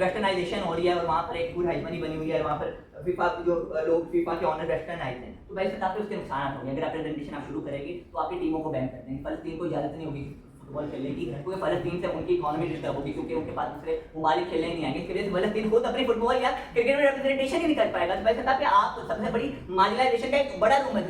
वेस्टर्नाइजेशन हो रही है और वहाँ पर एक गुड हाइजमनी बनी हुई है। वहाँ पर फीफा जो लोग फीफा के ऑनर वेस्टर्नाइज हैं, तो वैसे तब उसके नुकसान होंगे। अगर आप प्रेजेंटेशन आप शुरू करेंगे तो आपकी टीमों को बैन कर देंगे। फलस्तीन को इजाजत नहीं होगी फुटबॉल खेलने की, क्योंकि फलस्तीन से उनकी इकोनॉमी डिस्टर्ब होगी, क्योंकि उनके पास दूसरे ममालिक खेलने नहीं आएंगे। इसके वजह से फलस्तीन खुद अपनी फुटबॉल या क्रिकेट में रिप्रेजेंटेशन ही नहीं कर पाएगा। तो वैसे तब आप सबसे बड़ी मार्जिनलाइजेशन का एक बड़ा रूम है,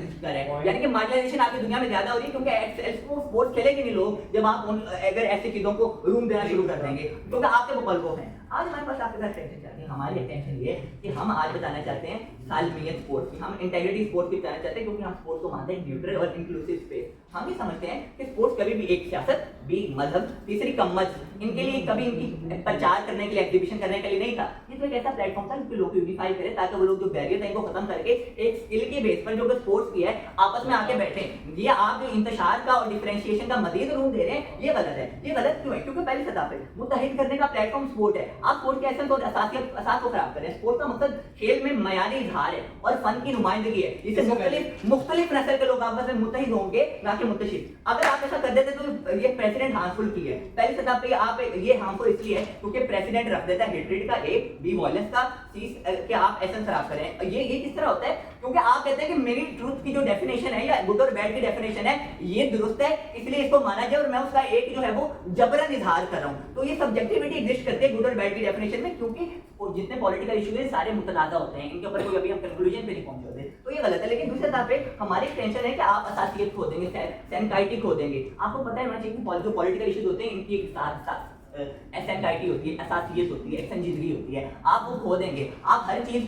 यानी कि मार्जिनलाइजेशन आपकी दुनिया में ज्यादा हो रही है, क्योंकि स्पोर्ट्स खेलेंगे नहीं लोग जब आप अगर ऐसी चीजों को रूम देना शुरू कर देंगे, क्योंकि आपके मुतलबो हैं। आज हमारे पास आपके साथ टेंशन चाहते हैं, हमारी टेंशन ये है कि हम आज बताना चाहते हैं सालमियत स्पोर्ट्स की, हम इंटेग्रिटी स्पोर्ट्स की बताना चाहते हैं, क्योंकि हम स्पोर्ट्स को मानते हैं न्यूट्रल और इंक्लूसिव स्पेस। हम भी समझते हैं कि स्पोर्ट्स कभी भी एक सियासत, बी मजहब, तीसरी कम्मत, इनके लिए कभी इनकी प्रचार करने के लिए, एग्जीबिशन करने के लिए नहीं था। ये तो एक ऐसा प्लेटफॉर्म था जिसको लोग यूनिफाई करें, ताकि वो लोग जो बैरियर था इनको खत्म करके एक स्किल के बेस पर जो स्पोर्ट्स की है आपस में आके बैठे। ये आप जो इंतशार का और डिफरेंशिएशन का मजीद रूम दे रहे हैं, ये गलत है। ये गलत क्यों है? क्योंकि पहली सतह पे मुत्तहिद करने का प्लेटफॉर्म स्पोर्ट है। आप स्पोर्ट के एसेंस और असास को खराब करें। स्पोर्ट का मकसद खेल में मयारी इजहार है और फन की नुमाइंदगी है। इससे मुख्तलिफ नस्ल के लोग आपस में मुत्तहिद होंगे, ना कि मुत्तशिद। अगर आप ऐसा कर देते तो ये प्रेसिडेंट हार्मफुल की है। पहली सतह पे आप ये हार्मफुल इसलिए है क्योंकि प्रेसिडेंट रख देता है हेट्रेड का, ए, बी वॉयलेंस का, सी कि आप एसेंस खराब करें। ये किस तरह होता है? क्योंकि आप कहते हैं कि मेरी ट्रूथ की जो डेफिनेशन है या गुड और बैड की डेफिनेशन है ये दुरुस्त है, इसलिए इसको माना जाए, और मैं उसका एक जो है वो जबरन इजहार कर रहा हूं। तो ये सब्जेक्टिविटी एग्जिस्ट करती है गुड और बैड की डेफिनेशन में, क्योंकि जितने पॉलिटिकल इशू है सारे मुतनाज़ा होते हैं, इनके ऊपर कोई अभी हम कंक्लूजन पे नहीं पहुंचे होते। तो ये गलत है। लेकिन दूसरे तरफ पे हमारी टेंशन है कि आप असासियत खो देंगे, सैनकाइटी खो देंगे। आपको पता है जो पॉलिटिकल इशूज होते हैं इनकी एक साथ एसेंटाइटी होती है, असासियत होती है, एक संजीदगी होती है, आप वो खो देंगे। आप हर चीज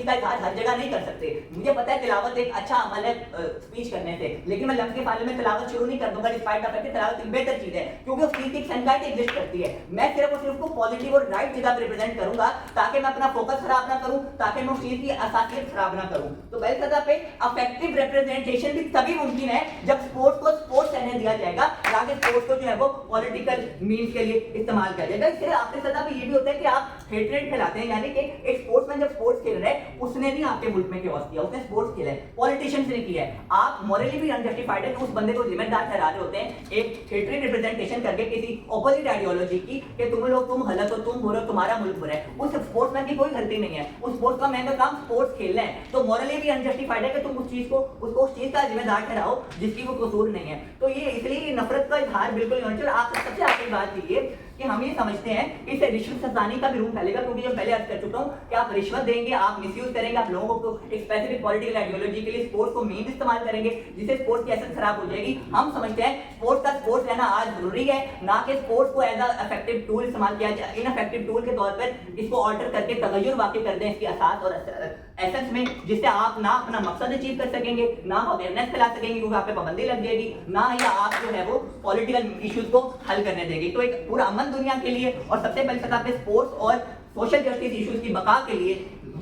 का इजहार हर जगह नहीं कर सकते। मुझे पता है तिलावत एक अच्छा अमल है स्पीच करने से, लेकिन मैं लफ्ज़ के फाइल में तिलावत शुरू नहीं कर दूंगा, डिस्पाइट द फैक्ट कि तिलावत एक बेहतर चीज है, क्योंकि उस चीज की एसेंटाइटी एग्जिस्ट करती है। मैं सिर्फ और सिर्फ को पॉजिटिव और राइट जगह पे रिप्रेजेंट करूंगा, ताकि मैं अपना फोकस खराब ना करूं, ताकि मैं उस चीज की असासियत खराब ना करूं। तो पहली सतह पे अफेक्टिव रिप्रेजेंटेशन भी तभी मुमकिन है जब स्पोर्ट्स को स्पोर्ट्स कहने दिया जाएगा, ताकि स्पोर्ट्स को जो है वो पॉलिटिकल मीन्स के लिए इस्तेमाल किया जाएगा। इससे आपके सतह पे ये भी होता है कि आप हेट्रेड फैलाते हैं, यानी कि एक स्पोर्ट्समैन जब स्पोर्ट्स खेल रहा है उसने नहीं आपके मुल्क में केओस किया, उसने स्पोर्ट्स खेला है, पॉलिटिशियंस ने किया है। आप मॉरली भी अनजस्टिफाइड है कि उस बंदे को जिम्मेदार ठहरा रहे होते हैं एक हेट्रेड रिप्रेजेंटेशन करके किसी ऑपोजिट आइडियोलॉजी की, कि तुम लोग तुम गलत हो, तुम बुरे हो, तुम्हारा मुल्क बुरा है। उस स्पोर्ट्समैन की कोई गलती नहीं है, उस स्पोर्ट्स का मैन का काम स्पोर्ट्स खेलना है। तो मॉरली भी अनजस्टिफाइड है कि तुम उस चीज को उस चीज का जिम्मेदार ठहराओ जिसकी वो कसूर नहीं है। तो ये इसलिए नफरत का इजहार बिल्कुल नहीं होना चाहिए। आप सबसे आखिरी बात ये कि हम ये समझते हैं कि इससे रिश्वत सतानी का भी रूम फैलेगा, क्योंकि जो पहले अर्ज कर चुका हूं कि आप रिश्वत देंगे, आप मिसयूज करेंगे, आप लोगों को एक स्पेसिफिक पॉलिटिकल आइडियोलॉजी के लिए स्पोर्ट्स को मीन इस्तेमाल करेंगे, जिससे स्पोर्ट्स की एसेंस खराब हो जाएगी। हम समझते हैं स्पोर्ट्स का स्पोर्ट्स रहना आज जरूरी है, ना कि स्पोर्ट्स को एज इफेक्टिव टूल इस्तेमाल किया जाए, इनइफेक्टिव टूल के तौर पर इसको ऑल्टर करके तगय्युर वाक़ई कर दें इसकी असास और एसेंस में, जिससे आप ना अपना मकसद अचीव कर सकेंगे, ना अवेयरनेस फैला सकेंगे क्योंकि आप पे पाबंदी लग जाएगी, ना ही आप जो है वो पॉलिटिकल इश्यूज को हल करने देंगे। तो एक पूरा अमन दुनिया के लिए और सबसे पहले सतह पे स्पोर्ट्स और सोशल जस्टिस इश्यूज की बका के लिए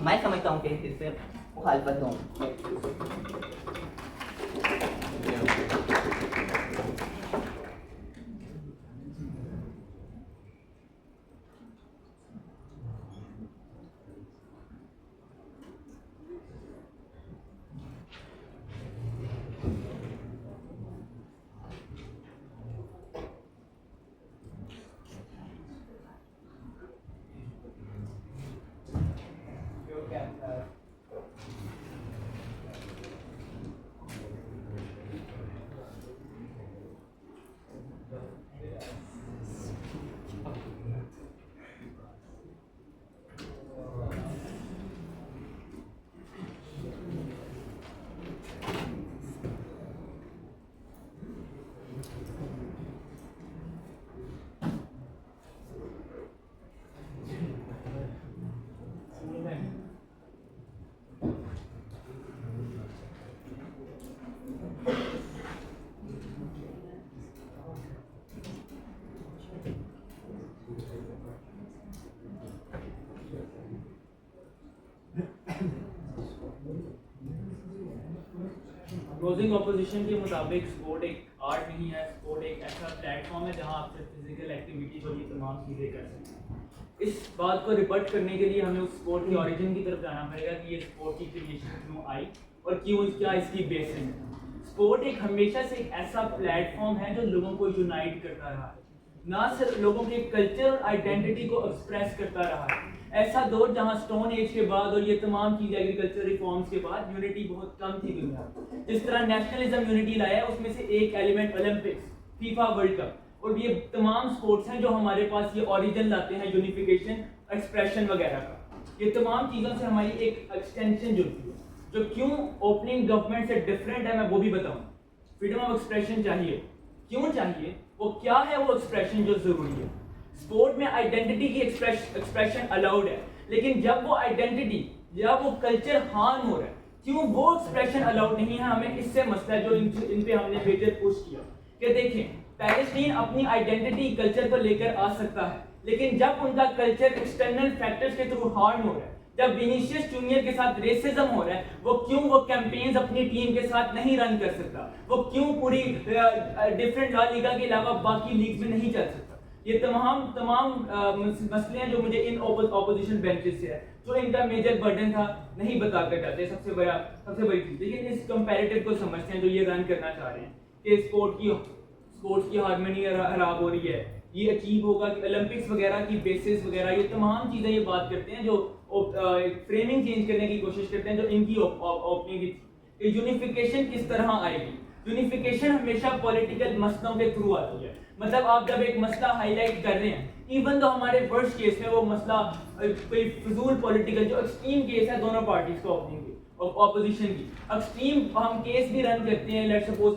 मैं समझता हूँ कि इससे मुखालफत हूँ। अपोजिंग ऑपोजिशन के मुताबिक स्पोर्ट एक आर्ट नहीं है, स्पोर्ट एक ऐसा प्लेटफॉर्म है जहां आप सिर्फ फिजिकल एक्टिविटीज और ये तमाम चीज़ें कर सकते हैं। इस बात को रिबट करने के लिए हमें उस स्पोर्ट की ओरिजिन की तरफ जाना पड़ेगा कि ये स्पोर्ट की क्रिएशन क्यों आई और क्यों क्या इसकी बेसिस है। स्पोर्ट एक हमेशा से एक ऐसा प्लेटफॉर्म है जो लोगों को यूनाइट करता रहा है, ना सिर्फ लोगों के कल्चर और आइडेंटिटी को एक्सप्रेस करता रहा है। ऐसा दौर जहां स्टोन एज के बाद और ये तमाम चीज़ें एग्रीकल्चर रिफॉर्म्स के बाद यूनिटी बहुत कम थी दुनिया में। जिस तरह नेशनलिज्म यूनिटी लाया है उसमें से एक element Olympics, FIFA world cup और ये तमाम स्पोर्ट्स हैं जो हमारे पास ये ओरिजिन लाते हैं यूनिफिकेशन, एक्सप्रेशन वगैरह का। ये तमाम चीज़ों से हमारी एक एक्सटेंशन जुड़ती है। जो क्यों ओपनिंग गवर्नमेंट से डिफरेंट है मैं वो भी बताऊँ। फ्रीडम ऑफ एक्सप्रेशन चाहिए, क्यों चाहिए, वो क्या है वो एक्सप्रेशन जो ज़रूरी है। स्पोर्ट में आइडेंटिटी की एक्सप्रेशन अलाउड है, लेकिन जब वो आइडेंटिटी या वो कल्चर हार्म हो रहा है, क्यों वो एक्सप्रेशन अलाउड नहीं है। हमें इससे मसला है जो इन पे हमने मेजर पुश किया कि देखें, पैलेस्टीन अपनी आइडेंटिटी कल्चर को लेकर आ सकता है, लेकिन जब उनका कल्चर एक्सटर्नल फैक्टर्स के थ्रू हार्म हो रहा है, जब विनीशियस जूनियर के साथ रेसिज्म हो रहा है, वो क्यों वो कैंपेन्स अपनी टीम के साथ नहीं रन कर सकता, वो क्यों पूरी डिफरेंट ला लीगा के अलावा बाकी लीग में नहीं चल सकता। ये तमाम मसले हैं जो मुझे इन ऑपोजिशन बेंचेस से है, जो इनका मेजर बर्डन था नहीं बता कर जाते। सबसे बड़ी चीज़, लेकिन इस कंपैरेटिव को समझते हैं जो ये रन करना चाह रहे हैं कि स्पोर्ट्स की हार्मनी खराब हो रही है, ये अचीव होगा कि ओलंपिक्स वगैरह की बेसिस वगैरह, ये तमाम चीज़ें ये बात करते हैं जो फ्रेमिंग चेंज करने की कोशिश करते हैं जो इनकी ओपनिंग की थी। यूनिफिकेशन किस तरह आएगी? यूनिफिकेशन हमेशा पॉलिटिकल मसलों के थ्रू आती है। मतलब आप जब एक मसला हाईलाइट कर रहे हैं, इवन तो हमारे वर्स्ट केस में वो मसला कोई फिजूल पॉलिटिकल जो एक्सट्रीम केस है दोनों पार्टीज को ओपनिंग की और ऑपोजिशन की, एक्सट्रीम हम केस भी रन करते हैं, लेट्स सपोज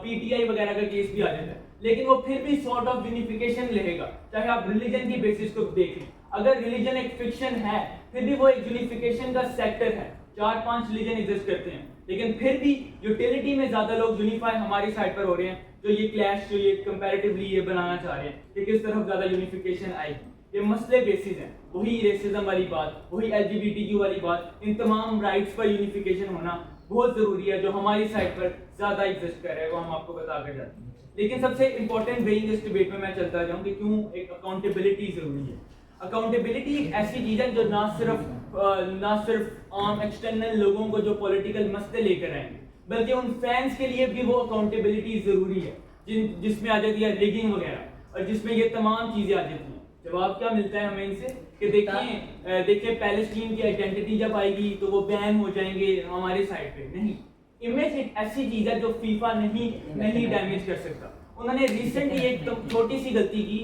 पीटीआई वगैरह का केस भी आ जाता है, लेकिन वो फिर भी सॉर्ट ऑफ यूनिफिकेशन रहेगा। चाहे आप रिलीजन की बेसिस को देखें, अगर रिलीजन एक फिक्शन है फिर भी वो एक यूनिफिकेशन का सेक्टर है। 4-5 रिलीजन एग्जिस्ट करते हैं, लेकिन फिर भी यूटिलिटी में ज्यादा लोग यूनिफाई हमारी साइड पर हो रहे हैं। जो ये क्लैश जो ये कंपैरेटिवली ये बनाना चाह रहे हैं कि किस तरफ ज्यादा यूनिफिकेशन आएगी, ये मसले बेसिस हैं। वही रेसिज्म वाली बात, वही एलजीबीटीक्यू वाली बात, इन तमाम राइट्स पर यूनिफिकेशन होना बहुत जरूरी है जो हमारी साइड पर ज्यादा एग्जिस्ट कर रहे हैं, वो हम आपको बता कर जाते हैं। लेकिन सबसे इंपॉर्टेंट वेइंग इस डिबेट में मैं चलता जाऊँ कि क्यों एक अकाउंटेबिलिटी जरूरी है। अकाउंटेबिलिटी एक ऐसी चीज़ है जो ना सिर्फ आम एक्सटर्नल लोगों को जो पॉलिटिकल मसले लेकर आएंगे, बल्कि उन फैंस के लिए भी वो अकाउंटेबिलिटी ज़रूरी है जिसमें आ जाती है रिगिंग वगैरह और जिसमें ये तमाम चीज़ें आ जाती हैं। जवाब क्या मिलता है हमें इनसे कि देखिए पैलेस्टीन की आइडेंटिटी जब आएगी तो वो बैन हो जाएंगे हमारे साइड पे। नहीं, इमेज एक ऐसी चीज़ है जो फीफा नहीं डैमेज कर सकता। उन्होंने रिसेंटली एक छोटी सी गलती की,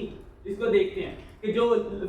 इसको देखते हैं कि जो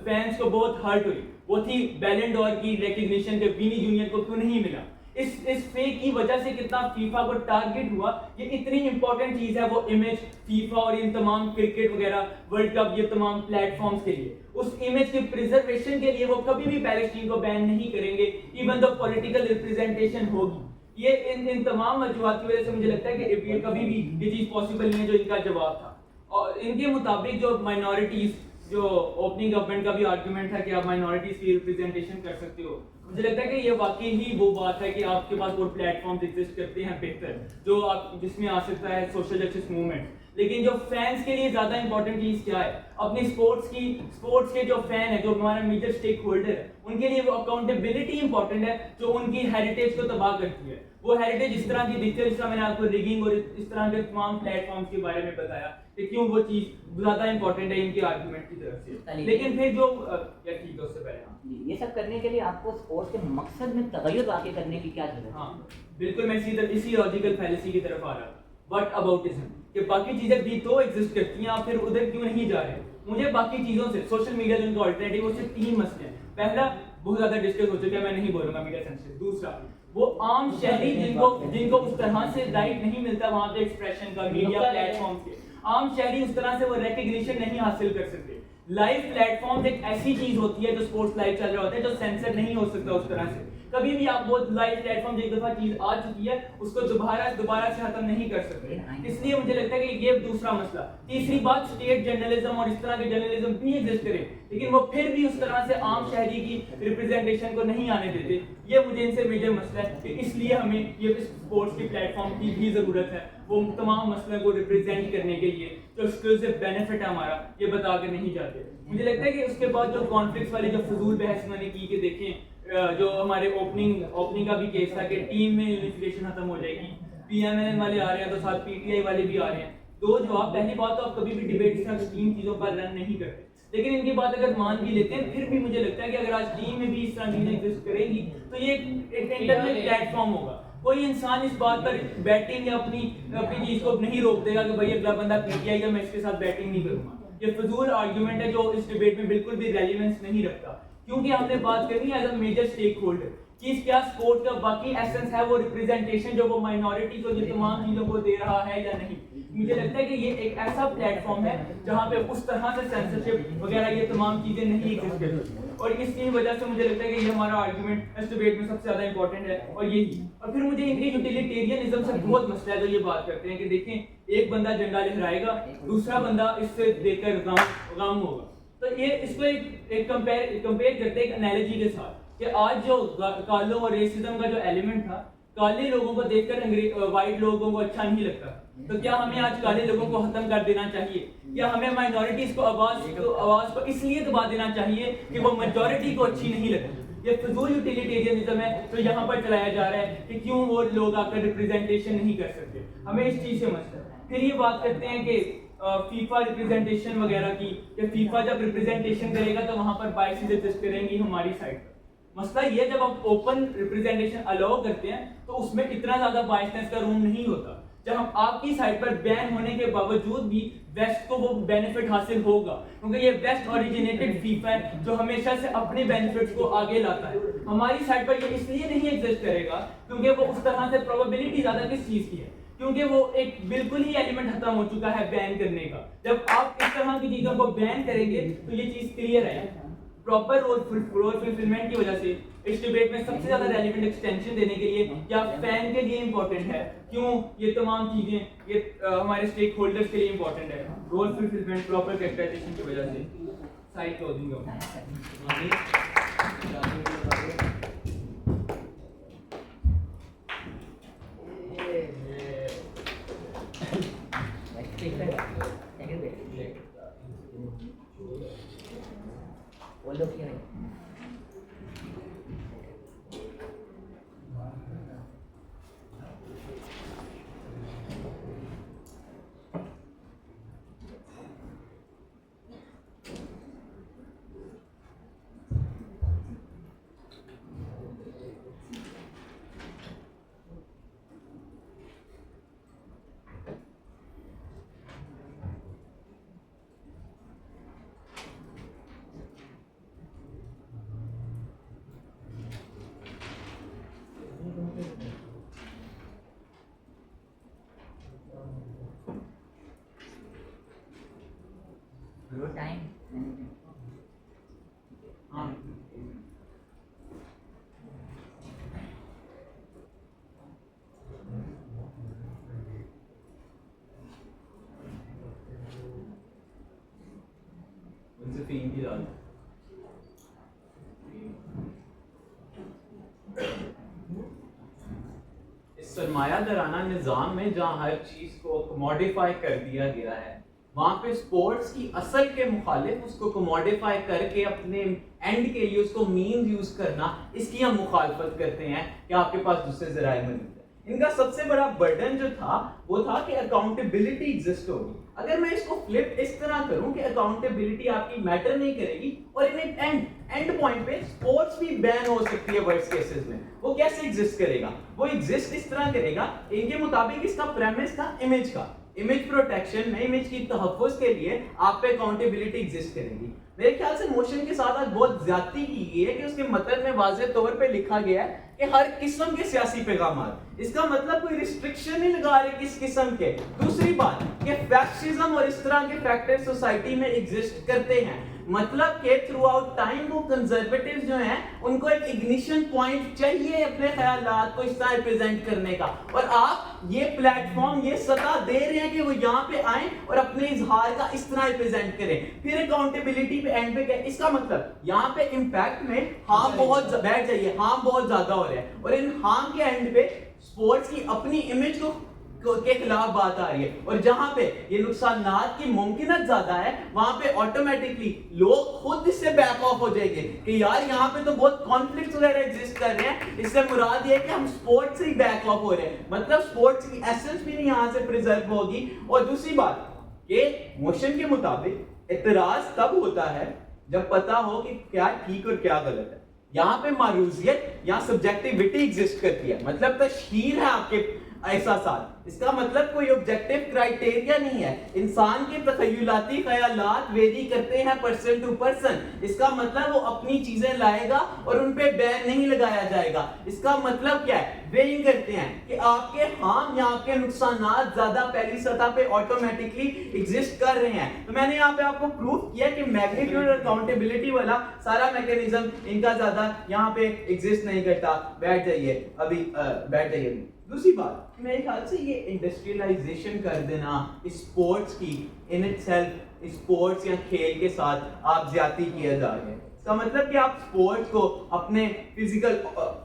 फैंस को बहुत हर्ट हुई वो थी बैलन डोर की रिकग्निशन के विनी जूनियर को क्यों नहीं मिला। इस फेक की वजह से कितना फीफा को टारगेट हुआ। ये इतनी इंपॉर्टेंट चीज है वो इमेज फीफा और इन तमाम क्रिकेट वगैरह वर्ल्ड कप ये तमाम प्लेटफॉर्म्स के लिए, उस इमेज के प्रिजर्वेशन के लिए वो कभी भी पैलेस्टीन को बैन नहीं करेंगे, इवन दो पॉलिटिकल रिप्रेजेंटेशन होगी। ये इन तमाम वजूहात की वजह से मुझे लगता है कि ये कभी भी ये चीज पॉसिबल नहीं है जो इनका जवाब था। और इनके मुताबिक जो माइनॉरिटीज, जो ओपनिंग गवर्नमेंट का भी आर्गुमेंट था कि आप माइनॉरिटीज की रिप्रेजेंटेशन कर सकते हो, मुझे लगता है कि ये वाकई ही वो बात है कि आपके पास वो प्लेटफॉर्म्स एग्जिस्ट करते हैं बेहतर, जो आप जिसमें आ सकता है सोशल जस्टिस मूवमेंट। लेकिन जो फैंस के लिए ज्यादा इंपॉर्टेंट चीज क्या है, अपनी स्पोर्ट्स के जो फैन है, जो हमारा मेजर स्टेक होल्डर है, उनके लिए वो अकाउंटेबिलिटी इंपॉर्टेंट है जो उनकी हेरिटेज को तबाह करती है। वो हेरिटेज इस तरह की दिखती है, जिस तरह मैंने आपको रिगिंग और इस तरह के तमाम प्लेटफॉर्म्स के बारे में बताया कि क्यों वो चीज ज्यादा इंपॉर्टेंट है इनके आर्गुमेंट की तरफ से। लेकिन फिर जो क्या ठीक है उससे पहले ये सब करने के लिए आपको स्पोर्ट्स के मकसद में तगय्युर वाक़ई करने की क्या जरूरत है? हाँ बिल्कुल, मैं इसी लॉजिकल फैलेसी की तरफ आ रहा था। व्हाट अबाउटिज्म, कि बाकी चीजें भी तो एग्जिस्ट करती हैं, आप फिर उधर क्यों नहीं जा रहे? मुझे बाकी चीजों से, सोशल मीडिया जिनका अल्टरनेटिव, उससे 3 मसले हैं। पहला बहुत ज्यादा डिस्कस हो चुका है, मैं नहीं बोलूंगा मीडिया सेंसिटिव। दूसरा वो आम शहरी जिनको उस तरह से राइट नहीं मिलता वहां पे एक्सप्रेशन का मीडिया प्लेटफॉर्म के, आम शहरी उस तरह से वो रिकग्निशन नहीं हासिल कर सकते। लाइव प्लेटफॉर्म एक ऐसी चीज होती है जो स्पोर्ट्स लाइव चल रहा होता है, जो सेंसर नहीं हो सकता उस तरह से। कभी भी आप वो लाइव प्लेटफॉर्म एक दफा चीज आ चुकी है उसको दोबारा से खत्म नहीं कर सकते। इसलिए मुझे लगता है कि ये दूसरा मसला। तीसरी बात, स्टेट जर्नलिज्म और इस तरह के जर्नलिज्म भी एग्जिस्ट करे लेकिन वो फिर भी उस तरह से आम शहरी की रिप्रेजेंटेशन को नहीं आने देते। ये मुझे इनसे मेजर मसला है कि इसलिए हमें ये स्पोर्ट्स के प्लेटफॉर्म की भी ज़रूरत है, वो तमाम मसलों को रिप्रेजेंट करने के लिए जो एक्सक्लूसिव बेनिफिट है हमारा ये बता कर नहीं जाते। मुझे लगता है कि उसके बाद जो कॉन्फ्लिक्ट वाली जो फजूल बहस उन्होंने की कि देखें जो हमारे ओपनिंग का भी केस था कि टीम में यूनिफिकेशन खत्म हो जाएगी, PMN वाले आ रहे हैं तो साथ PTI वाले भी आ रहे हैं। दो जवाब, पहली बात तो आप कभी भी डिबेट से टीम चीज़ों पर रन नहीं करते, लेकिन इनकी बात अगर मान भी लेते हैं फिर भी मुझे लगता है कि अगर आज टीम में भी इस तरह चीज़ें एग्जिस्ट करेंगी तो ये एक इंटरनेट प्लेटफॉर्म होगा। कोई इंसान इस बात पर बैटिंग या अपनी चीज़ को नहीं रोक देगा कि भाई अगला बंदा PTI का मैं इसके साथ बैटिंग नहीं करूँगा। ये फजूल आर्ग्यूमेंट है जो इस डिबेट में बिल्कुल भी रेलिवेंस नहीं रखता, क्योंकि हमने बात करनी है as a major stakeholder कि क्या स्पोर्ट का बाकी एसेंस है वो रिप्रेजेंटेशन जो वो माइनॉरिटी को जो तमाम चीज़ों को दे रहा है या नहीं। मुझे लगता है कि ये एक ऐसा प्लेटफॉर्म है जहाँ पे उस तरह से सेंसरशिप वगैरह ये तमाम चीज़ें नहीं एग्जिस्ट करती, और इसकी वजह से मुझे लगता है कि ये हमारा आर्गुमेंट इस डिबेट में सबसे ज़्यादा इंपॉर्टेंट है। और यही, और फिर मुझे इनकी यूटिलिटेरियनिज्म से बहुत मसला है जो ये बात करते हैं कि देखें एक बंदा झंडा लहराएगा, दूसरा बंदा इससे देखकर गम होगा। तो ये इसको एक कंपेयर करते हैं एक एनालॉजी के साथ कि आज जो कालों और रेसिज्म का जो एलिमेंट था, काले लोगों को देखकर वाइट लोगों को अच्छा नहीं लगता, तो क्या हमें आज काले लोगों को खत्म कर देना चाहिए? क्या हमें माइनॉरिटीज को आवाज को इसलिए दबा देना चाहिए कि वो मेजॉरिटी को अच्छी नहीं लगती? ये फजूल यूटिलिटेरियनिज्म है तो यहाँ पर चलाया जा रहा है कि क्यों वो लोग आकर रिप्रेजेंटेशन नहीं कर सकते। हमें इस चीज़ से मसला है। फिर ये बात करते हैं कि फीफा रिप्रेजेंटेशन वगैरह की, कि फीफा जब रिप्रेजेंटेशन करेगा तो वहाँ पर बाइसेस एग्जिस्ट करेंगी हमारी साइड पर। मसला ये जब आप ओपन रिप्रेजेंटेशन अलाउ करते हैं तो उसमें इतना ज़्यादा बाइसनेस का रूम नहीं होता। जब हम आपकी साइड पर बैन होने के बावजूद भी वेस्ट को वो बेनिफिट हासिल होगा, क्योंकि ये वेस्ट ओरिजिनेटेड फीफा है जो हमेशा से अपने बेनिफिट्स को आगे लाता है। हमारी साइड पर ये इसलिए नहीं एग्जिस्ट करेगा क्योंकि वो उस तरह से प्रोबेबिलिटी ज़्यादा किस चीज़ की है, क्योंकि वो एक बिल्कुल ही एलिमेंट खत्म हो चुका है बैन करने का। जब आप इस तरह की चीज़ों को बैन करेंगे तो ये चीज़ क्लियर है। प्रॉपर रोल फुलफिलमेंट की वजह से इस डिबेट में सबसे ज्यादा रेलेवेंट एक्सटेंशन देने के लिए क्या फैन के लिए इंपॉर्टेंट है, क्यों ये तमाम चीजें ये हमारे स्टेक होल्डर्स के लिए इंपॉर्टेंट है, रोल फुलफिलमेंट प्रॉपर कैरेक्टराइजेशन की वजह से। साइड क्लोजिंग टाइम उनसे फीम की डाल इस सरमायादाराना निज़ाम में जहाँ हर चीज़ को कमोडिफाई कर दिया गया है, वहाँ पे स्पोर्ट्स की असल के मुखालिफ उसको कमोडिफाई करके अपने एंड के लिए उसको मीन यूज करना, इसकी हम मुखालफत करते हैं कि आपके पास दूसरे ज़राए मौजूद है। इनका सबसे बड़ा बर्डन जो था वो था कि अकाउंटेबिलिटी एग्जिस्ट होगी। अगर मैं इसको फ्लिप इस तरह करूं कि अकाउंटेबिलिटी आपकी मैटर नहीं करेगी और इन एक एंड पॉइंट पे स्पोर्ट्स भी बैन हो सकती है वर्स्ट केसेस में, वो कैसे एग्जिस्ट करेगा? वो एग्जिस्ट इस तरह करेगा, इनके मुताबिक इसका प्रेमिस था इमेज का, इमेज प्रोटेक्शन में इमेज की तहफ़्फ़ुज़ के लिए आप पे अकाउंटेबिलिटी एग्जिस्ट करेगी। मेरे ख्याल से मोशन के साथ आज बहुत ज्यादती की गई है कि उसके मतन में वाज़ेह तौर पे लिखा गया है कि हर किस्म के सियासी पैगामात, इसका मतलब कोई रिस्ट्रिक्शन नहीं लगा रहे किस किस्म के। दूसरी बात कि फैक्शिज्म और इस तरह के फैक्टर सोसाइटी में एग्जिस्ट करते हैं, मतलब कि थ्रू आउट टाइम वो कंजर्वेटिव जो हैं उनको एक इग्निशन पॉइंट चाहिए अपने ख्यालात को इस तरह रिप्रेजेंट करने का, और आप ये प्लेटफॉर्म ये सतह दे रहे हैं कि वो यहाँ पे आए और अपने इजहार का इस तरह रिप्रेजेंट करें। फिर अकाउंटेबिलिटी पे एंड पे क्या, इसका मतलब यहाँ पे इम्पैक्ट में हार्म बहुत बैठ जाइए, हार्म बहुत ज्यादा हो रहा है, और इन हार्म के एंड पे स्पोर्ट्स की अपनी इमेज को के खिलाफ बात आ रही है, और जहां पे ये नुकसानात की मुमकिनत ज्यादा है वहां पे ऑटोमेटिकली लोग खुद इससे बैक ऑफ हो जाएंगे कि यार यहाँ पे तो बहुत कॉन्फ्लिक्ट वगैरह एग्जिस्ट कर रहे हैं, इससे मुराद ये है कि हम स्पोर्ट्स से ही बैक ऑफ हो रहे हैं, मतलब स्पोर्ट्स की एसेंस भी नहीं यहाँ से प्रिजर्व होगी। और दूसरी बात ये मोशन के मुताबिक इतराज तब होता है जब पता हो कि क्या ठीक और क्या गलत है। यहाँ पे मारूजियत या सब्जेक्टिविटी एग्जिस्ट करती है, मतलब तशहीर है आपके एहसासात, इसका मतलब कोई ऑब्जेक्टिव क्राइटेरिया नहीं है। इंसान के तखय्युलाती ख्यालात वेरी करते हैं पर्सन टू पर्सन, इसका मतलब वो अपनी चीजें लाएगा और उन पे बैन नहीं लगाया जाएगा। इसका मतलब क्या है, वेइंग करते हैं कि आपके हार्म या आपके नुकसानात ज्यादा पहली सतह पे ऑटोमेटिकली एग्जिस्ट कर रहे हैं। तो मैंने यहाँ पे आपको प्रूफ किया कि मैग्नीट्यूड और अकाउंटेबिलिटी वाला सारा मैकेनिज्म इनका ज्यादा यहाँ पे एग्जिस्ट नहीं करता। बैठ जाइए अभी, बैठ जाइए। दूसरी बात, मेरे ख्याल से ये इंडस्ट्रियलाइजेशन कर देना स्पोर्ट्स की इन इटसेल्फ, स्पोर्ट्स या खेल के साथ आप ज्यादती किया जा रहे हैं। इसका मतलब कि आप स्पोर्ट्स को अपने फिजिकल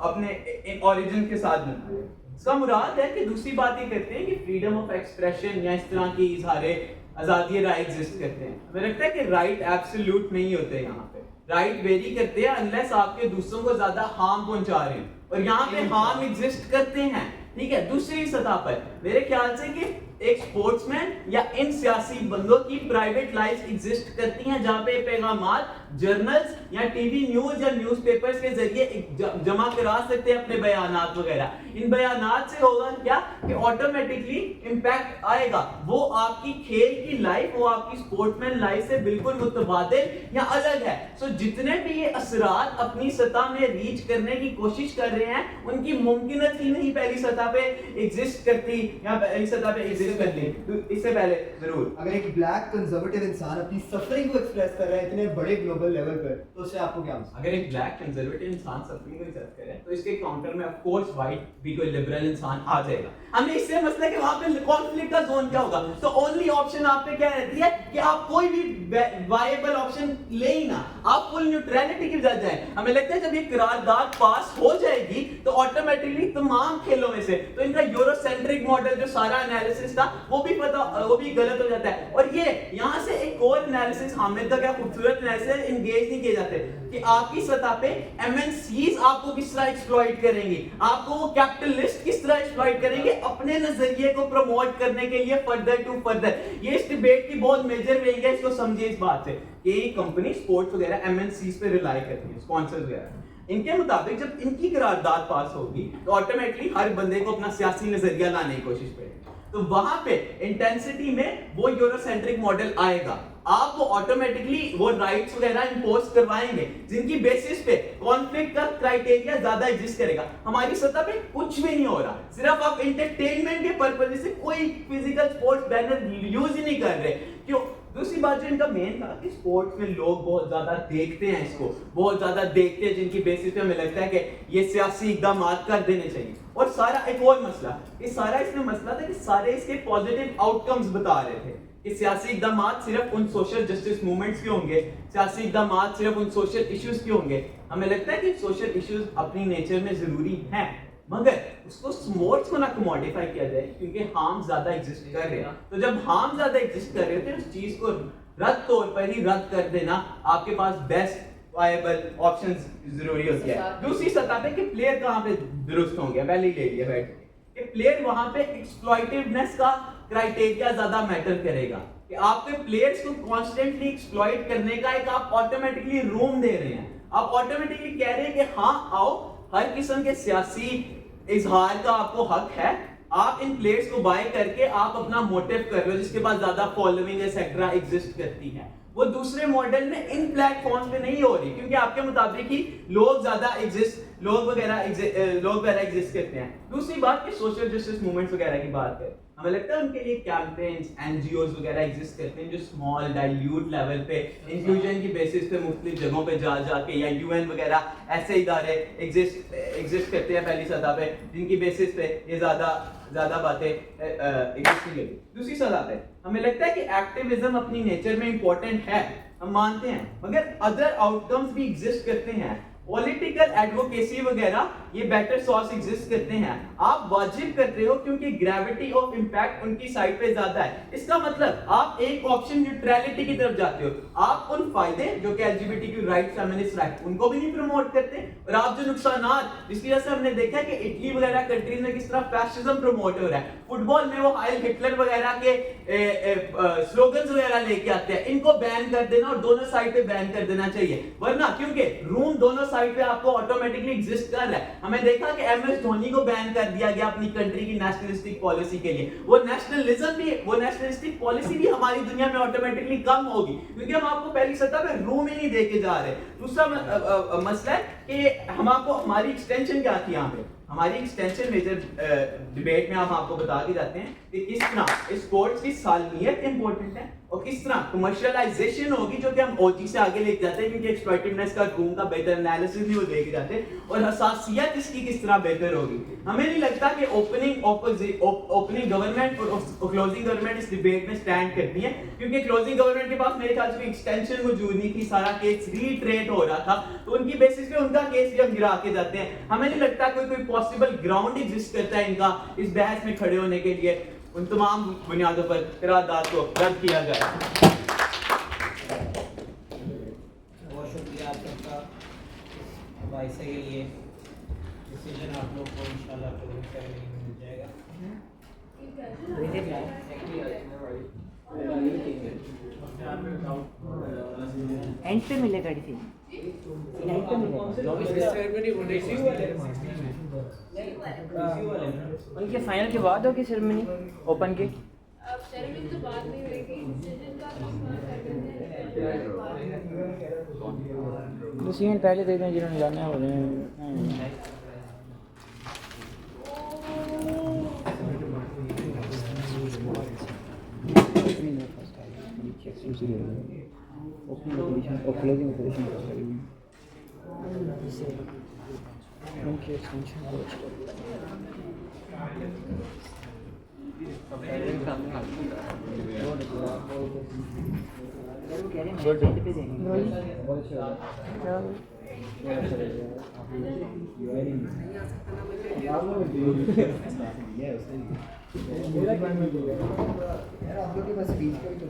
अपने ओरिजिन के साथ बना रहे हैं। इसका मुराद है कि दूसरी बात ये कहते हैं कि फ्रीडम ऑफ एक्सप्रेशन या इस तरह की इजहारे आजादी राय एग्जिस्ट करते हैं। हमें लगता है कि राइट एब्सोल्यूट नहीं होते, यहाँ पे राइट वेरी करते हैं अनलेस आपके दूसरों को ज्यादा हार्म पहुंचा रहे हैं, और यहाँ पे हार्म एग्जिस्ट करते हैं। ठीक है, दूसरी सतह पर मेरे ख्याल से कि एक स्पोर्ट्समैन या इन सियासी बंदों की प्राइवेट लाइफ एग्जिस्ट करती हैं जहां पे पैगामात जर्नल्स या टीवी न्यूज या न्यूज़पेपर्स के जरिए जमा करा सकते हैं अपने बयानात वगैरह। इन बयानात से होगा क्या कि ऑटोमेटिकली इंपैक्ट आएगा, वो आपकी खेल की लाइफ, वो आपकी स्पोर्ट्समैन लाइफ से बिल्कुल मुतबादिल या अलग है। सो जितने भी ये असरात अपनी सतह में रीच करने की कोशिश कर रहे हैं उनकी मुमकिनत ही नहीं पहली सतह पे एग्जिस्ट करती या पहली सतह पे एग्जिस्ट करती। इससे पहले जरूर अगर एक ब्लैक कंजर्वेटिव इंसान अपनी सफरिंग को एक्सप्रेस कर रहा है इतने बड़े ग्लोबल लेवल पर, तो उससे आपको क्या मतलब? अगर एक ब्लैक कंजर्वेटिव इंसान सफरिंग को एक्सप्रेस करे तो इसके काउंटर में ऑफ कोर्स व्हाइट भी कोई लिबरल इंसान आ जाएगा। हमने इससे मसला कि वहां पे कॉन्फ्लिक्ट का जोन क्या होगा, तो ओनली ऑप्शन आप पे क्या रहती है कि आप कोई भी वायबल ऑप्शन ले ही ना, आप फुल न्यूट्रलिटी की बजाय जाए। हमें लगता है जब ये करारदाद पास हो जाएगी तो ऑटोमेटिकली तमाम खेलों में से तो इनका यूरोसेंट्रिक मॉडल जो सारा एनालिसिस था वो भी गलत हो जाता है। और ये यहाँ से एक और एनालिसिस, हामिद का क्या खूबसूरत एनालिसिस, इंगेज नहीं किए जाते कि आपकी सतह पे एमएनसीज आपको किस तरह एक्सप्लॉइट करेंगी, आपको वो कैपिटलिस्ट किस तरह एक्सप्लॉइट करेंगे अपने नजरिए को प्रमोट करने के लिए फर्दर टू फर्दर। ये इस डिबेट की बहुत मेजर वेइंग है, इसको समझिए इस बात से कि कंपनी स्पोर्ट्स वगैरह एमएनसीज पे रिलाई करती है, स्पॉन्सर्स वगैरह। इनके मुताबिक जब इनकी करारदाद पास होगी तो ऑटोमेटिकली हर बंदे को अपना सियासी नजरिया लाने की कोशिश करेगी, तो वहां पे इंटेंसिटी में वो यूरोसेंट्रिक मॉडल आएगा। आप वो ऑटोमेटिकली वो राइट्स वगैरह इंपोज करवाएंगे जिनकी बेसिस पे कॉन्फ्लिक्ट का क्राइटेरिया ज्यादा एग्जिस्ट करेगा। हमारी सतह पे कुछ भी नहीं हो रहा, सिर्फ आप एंटरटेनमेंट के पर्पज से कोई फिजिकल स्पोर्ट्स बैनर यूज ही नहीं कर रहे। क्यों? दूसरी बात जो इनका मेन था कि स्पोर्ट्स में लोग बहुत ज्यादा देखते हैं, इसको बहुत ज्यादा देखते हैं, जिनकी बेसिस पे हमें लगता है कि ये सियासी इकदाम कर देने चाहिए। और सारा एक और मसला, ये सारा इसमें मसला था कि सारे इसके पॉजिटिव आउटकम्स बता रहे थे कि सियासी इकदाम सिर्फ उन सोशल जस्टिस मूवमेंट्स के होंगे, सियासी इकदाम सिर्फ उन सोशल इश्यूज के होंगे। हमें लगता है कि सोशल इश्यूज अपनी नेचर में जरूरी हैं, मगर उसको स्पोर्ट्स को ना कमोडिफाई किया जाए क्योंकि हार्म ज्यादा एग्जिस्ट कर रहे हैं। तो जब हार्म ज्यादा एग्जिस्ट कर रहे होते हैं उस चीज को रद्द तौर पर ही रद्द कर देना आपके पास बेस्ट वायबल ऑप्शंस जरूरी होती है। दूसरी सतह पे कि प्लेयर कहाँ पे दुरुस्त होंगे, पहले ही ले लिया बैठ के, प्लेयर वहां पे एक्सप्लॉइटिवनेस का क्राइटेरिया ज्यादा मैटर करेगा कि आपके प्लेयर्स को कॉन्स्टेंटली एक्सप्लॉइट करने का एक आप ऑटोमेटिकली रूम दे रहे हैं, आप ऑटोमेटिकली कह रहे हैं कि हाँ आओ, हर किस्म के सियासी इजहार का आपको हक है, आप इन प्लेयर्स को बाय करके आप अपना मोटिव कर रहे हो जिसके पास ज्यादा फॉलोइंग एक्सेट्रा एग्जिस्ट करती है। वो दूसरे मॉडल में इन प्लेटफॉर्म्स पे नहीं हो रही क्योंकि आपके मुताबिक ही लोग ज्यादा लोग वगैरह एग्जिस्ट करते हैं। दूसरी बात कि सोशल जस्टिस मूवमेंट्स वगैरह की बात है, हमें लगता है उनके लिए कैंपेन्स एनजीओज वगैरह एग्जिस्ट करते हैं जो स्मॉल डाइल्यूट लेवल पे इंक्लूजन की बेसिस पे मुख्तलिफ जगहों पे जा जाके, या यूएन वगैरह ऐसे इदारे एग्जिस्ट करते हैं पहली सतह पे जिनकी बेसिस पे ये ज़्यादा बातें एग्जिस्ट नहीं करती। दूसरी सतह पे हमें लगता है कि एक्टिविज्म अपनी नेचर में इंपॉर्टेंट है, हम मानते हैं, मगर अदर आउटकम्स भी एग्जिस्ट करते हैं। पॉलिटिकल एडवोकेसी वगैरह ये बेटर सोर्स एग्जिस्ट करते हैं। आप वाजिब कर रहे हो क्योंकि ग्रेविटी ऑफ इंपैक्ट उनकी साइड पे ज्यादा है। इसका मतलब आप एक ऑप्शन न्यूट्रलिटी की तरफ जाते हो। आप उन फायदे जो कि एलजीबीटीक्यू राइट, फेमिनिस्ट राइट, उनको भी नहीं प्रमोट करते, और आप जो नुकसानात, जिसकी वजह से हमने देखा है कि इटली वगैरह कंट्रीज में किस तरह फैशिज्म प्रमोट हो रहा है, फुटबॉल में वो हाइल हिटलर वगैरह के स्लोगन्स वगैरह लेके आते हैं, इनको बैन कर देना और दोनों साइड पे बैन कर देना चाहिए। वरना क्योंकि रूम दोनों साइड पे आपको ऑटोमेटिकली एग्जिस्ट कर रहा है। हमें देखा कि एमएस धोनी को बैन कर दिया गया अपनी कंट्री की नेशनलिस्टिक पॉलिसी के लिए। वो नेशनलिज्म भी, वो नेशनलिस्टिक पॉलिसी भी हमारी दुनिया में ऑटोमेटिकली कम होगी क्योंकि हम आपको पहली सतह पे रूम ही नहीं देके जा रहे। दूसरा मसला है कि हम आपको, हमारी एक्सटेंशन क्या थी यहाँ पे, हमारी एक्सटेंशन मेजर डिबेट में हम आपको बता के जाते हैं कि किस तरह स्पोर्ट्स की सालमियत इंपॉर्टेंट है और किस तरह कमर्शियलाइजेशन होगी, जो कि हम ओजी से आगे लेके जाते हैं क्योंकि एक्सप्लॉइटिवनेस का रूम का बेहतर एनालिसिस भी वो लेके जाते हैं, और हसासियत इसकी किस तरह बेहतर होगी। हमें नहीं लगता कि ओपनिंग गवर्नमेंट और क्लोजिंग गवर्नमेंट इस डिबेट में स्टैंड करती है, क्योंकि क्लोजिंग गवर्नमेंट के पास मेरे ख्याल से एक्सटेंशन मौजूद नहीं थी, सारा केस रीट्रेट हो रहा था, तो उनकी बेसिस पे उनका केस भी हम गिरा के जाते हैं। हमें नहीं लगता कोई पॉसिबल ग्राउंड एग्जिस्ट करता है इनका इस बहस में खड़े होने के लिए। उन तमाम बुनियादों पर करारदाद को रद्द किया जाए। बहुत शुक्रिया आप सबका वाइसे के लिए। डिसीजन आप लोग को इंशाल्लाह क्लोजिंग सेरेमनी में मिल जाएगा। एंड पे मिलेगा डिसीजन, एंड पे उनके फाइनल के बाद होगी सेरेमनी ओपन के। अब सेरेमनी तो बाद में होगी, डिसीजन का डिसीजन पहले दे दें जिन्होंने जाना हो रहे हैं। यार आप लोग के पास स्पीच का भी तो